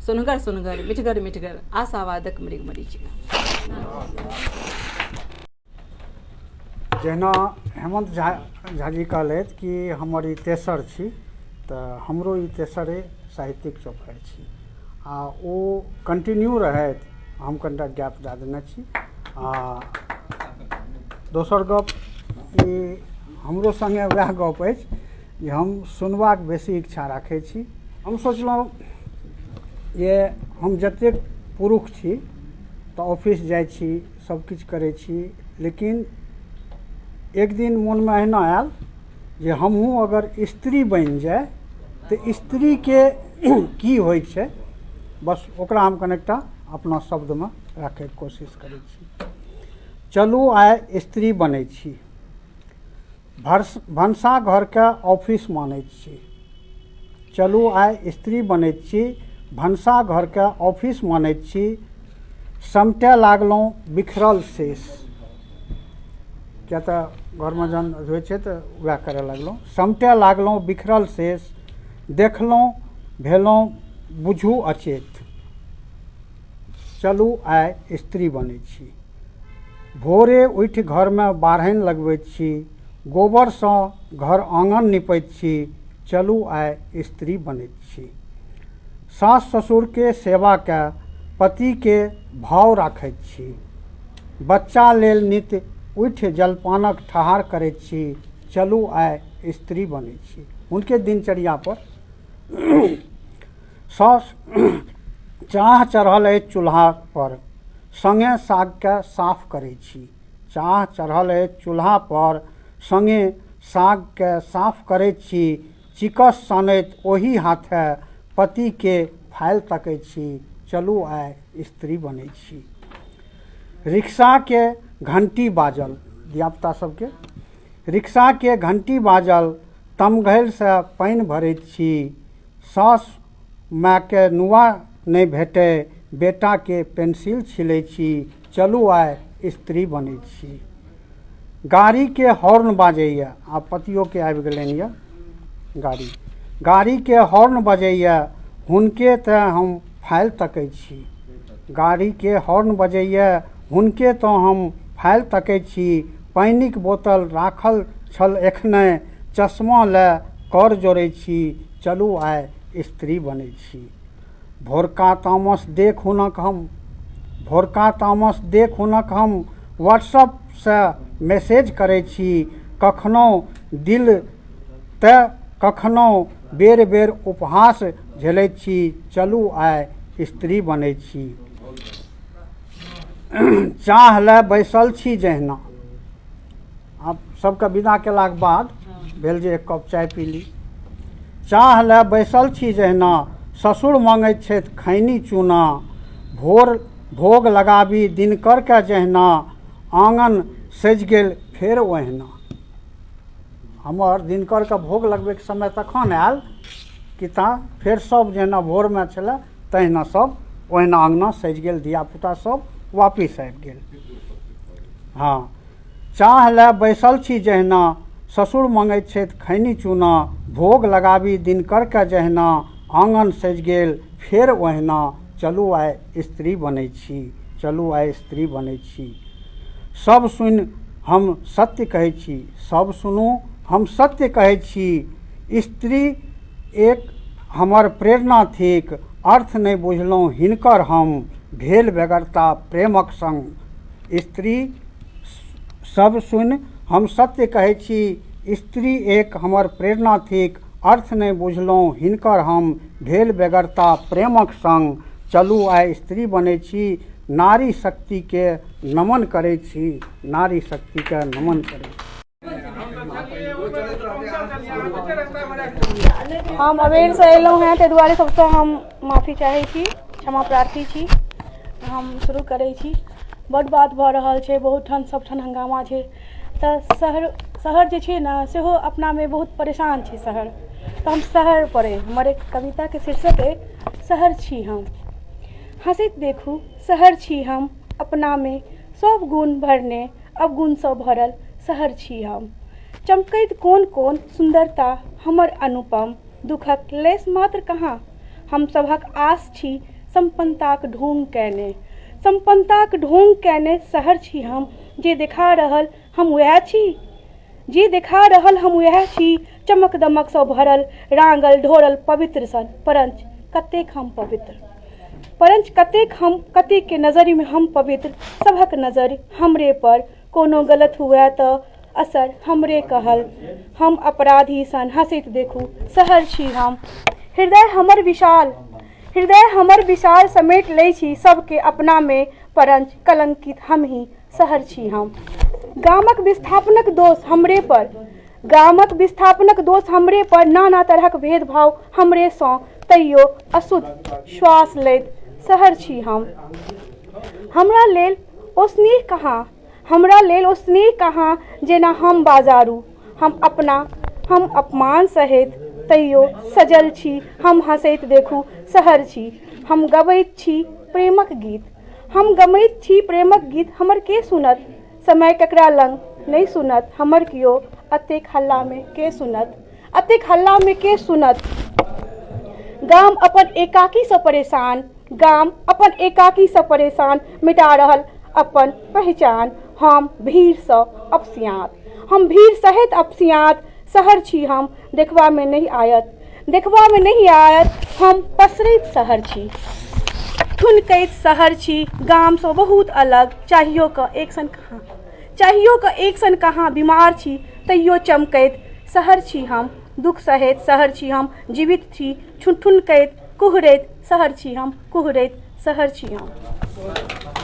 सुनगर सुनगर मिठगर मिठगर। आशावादक मृग मरीचिका। जेना हेमंत झा जी कहलथि कि हमर ई तेसर छी, तऽ हमरो ई तेसरे साहित्यिक चौपाइ छी, आ ओ कंटिन्यू रहैत, हम कनिटा गैप दए देने छी। आ दोसर गप ई हमरो संगे वएह गप अछि जे हम सुनबाक बेसी इच्छा राखै छी। हम सोचलहुँ जे हम जतेक पुरुष छी तऽ ऑफिस जाइ छी, सबकिछु करै छी, लेकिन एक दिन मोनमे एहिना आयल जे हमहूँ अगर स्त्री बनि जाए तऽ स्त्रीके की होइ छै, बस ओकरा हम कनेकटा अपना शब्दमे राखैके कोशिश करै छी। चलू आइ स्त्री बनै छी, भनसाघरके ऑफिस मानै छी। चलू आइ स्त्री बनै छी, भनसाघरके ऑफिस मानै छी। समटै लागलहुँ बिखरल शेष, किया तऽ घरमे जहन होइ छै तऽ वएह करऽ लगलहुँ। समटै लागलहुँ बिखरल शेष, देखलहुँ भेलहुँ बुझू अचेत। चलू आइ स्त्री बनै छी। भोरे उठि घरमे बारहनि लगबैत छी, गोबरसँ घर आँगन निपैत छी। चलू आइ स्त्री बनैत छी। सास ससुरके सेवा कए पति के भाव राखैत छी। बच्चा लेल नित्य उठि जलपानक ठहार करैत छी। चलू आइ स्त्री बनै छी। हुनके दिनचर्या पर सास चाह चढ़ल अछि चूल्हा पर, संगे सागके साफ करै छी। चाह चढ़ल अछि चूल्हा पर, संगे सागके साफ करैत छी। चिकस सनैत ओही हाथे पतिके फाइल तकैत छी। चलू आइ स्त्री बनै छी। रिक्शाके घंटी बाजल, धियापुता सबके रिक्शाके घंटी बाजल, तमघैलसँ पानि भरैत छी। सास मायके नुआ नहि भेटै, बेटाके पेंसिल छिलै छी। चलू आइ स्त्री बनै छी। गाड़ीके हॉर्न बाजैए, आब पतियोके आबि गेलनि यऽ गाड़ीके हॉर्न बजैए, हुनके तऽ हम फाइल तकै छी। गाड़ीके हॉर्न बजैए, हुनके तऽ हम फाइल तकै छी। पानिक बोतल राखल छल एखने, चश्मा लए कर जोड़ै छी। चलू आइ स्त्री बनै छी। भोरका तामस देख हुनक हम व्हाट्सएपसँ मैसेज करै छी। कखनो दिल तऽ कखनो बेर बेर उपहास झेलैत छी। चलू आइ स्त्री बनै छी। चाह लए बैसल छी जहिना, आब सबके विदा केलाक बाद भेल जे एक कप चाय पी ली। चाह लए बैसल छी जहिना, ससुर मांगैत छथि खैनी चूना। भोग लगाबी दिनकरके जहिना, आँगन सजि गेल फेर ओहिना। हमर दिनकरके भोग लगबैके समय तखन आयल कि ता फेर सब जहिना भोरमे छलै तहिना सब ओहिना अङ्गना सजि गेल, धियापुता सब वापिस आबि गेल। हाँ, चाह लए बैसल छी जहिना, ससुर मांगैत छथि खैनी चूना। भोग लगाबी दिनकरके जहिना, आँगन सजि गेल फेर ओहिना। चलू आइ स्त्री बनै छी। चलू आइ स्त्री बनै छी। सब सुनि हम सत्य कहै छी, सब सुनू हम सत्य कहै छी। स्त्री एक हमर प्रेरणा थिक, अर्थ नहि बुझलहुँ हिनकर हम, भेल बेगरता प्रेमक संग। स्त्री सब सुनि हम सत्य कहै छी। स्त्री एक हमर प्रेरणा थिक, अर्थ नहि बुझलहुँ हिनकर हम, भेल बेगरता प्रेमक संग। चलू आइ स्त्री बनै छी। नारी शक्तिके नमन करै छी। नारी शक्तिके नमन करै छी। हम अबेरसँ अयलहुँ हेँ, ताहि दुआरे सभसँ हम माफी चाहै छी, क्षमा प्रार्थी छी। हम शुरू करै छी। बड्ड बात भऽ रहल छै, बहुत ठाम सबठाम हंगामा छै। तऽ शहर जे छै ने सेहो अपनामे बहुत परेशान छै शहर। तऽ हम शहर पर हमर एक कविताके शीर्षक अइ शहर छी हम। हंसैत देखू शहर छी हम, अपनामे सब गुण भरने, अवगुणसँ भरल शहर छी हम। चमकैत कोन कोन सुन्दरता हमर अनुपम, दुखक लेस मात्र कहाँ। हम सभक आस छी संपन्नताक ढोंग कयने, संपन्नताक ढोंग कयने शहर छी हम। जे देखा रहल हम वएह छी, जे देखा रहल हम वएह छी। चमक दमकसँ भरल, रांगल ढोरल पवित्र सन, परंच कतेक हम पवित्र, परंच कतेक के नजरिमे हम पवित्र। सभक नजरि हमरे पर, कोनो गलत हुए तऽ असर हमरे कहल। हम अपराधी सन हंसैत देखू शहर छी हम। हृदय हमर विशाल समेट लै छी सबके अपनामे, परंच कलंकित हम ही शहर छी हम। गामक विस्थापनक दोष हमरे पर, गामक विस्थापनक दोष हमरे पर। नाना तरहक भेदभाव हमरेसँ, तैयो अशुद्ध श्वास लैत शहर छी हम। हमरा लेल ओ स्नेह कहाँ, हमरा लेल ओ स्नेह कहाँ, जेना हम बाजारू। हम अपमान सहित तैयो सजल छी, हम हंसैत देखू शहर छी। हम गबैत छी प्रेमक गीत, हम गबैत छी प्रेमक गीत। हमर के सुनत, समय ककरा लंग नहीं सुनत। हमर कियो अतेक हल्ला में के सुनत, अतेक हल्ला में के सुनत। गाम अपन एकाकी से परेशान, गाम अपन एकाकी से परेशान, मिटा रहल अपन पहचान। हम भीड़ से अपसियात, हम भीड़ सहित अपसियात शहर छी हम। देखबा में नहीं आयत, देखबा में नहीं आयत, हम पसरैत शहर छी। ठुनकैत शहर छी गामसँ बहुत अलग, चाहियो कऽ एक सन कहाँ, चाहियो कऽ एक सन कहाँ, बीमार छी तैयो चमकैत शहर छी हम, दुख सहित शहर छी हम, जीवित छी ठुनकैत कुहरैत शहर छी हम, कुहरैत शहर छी हम।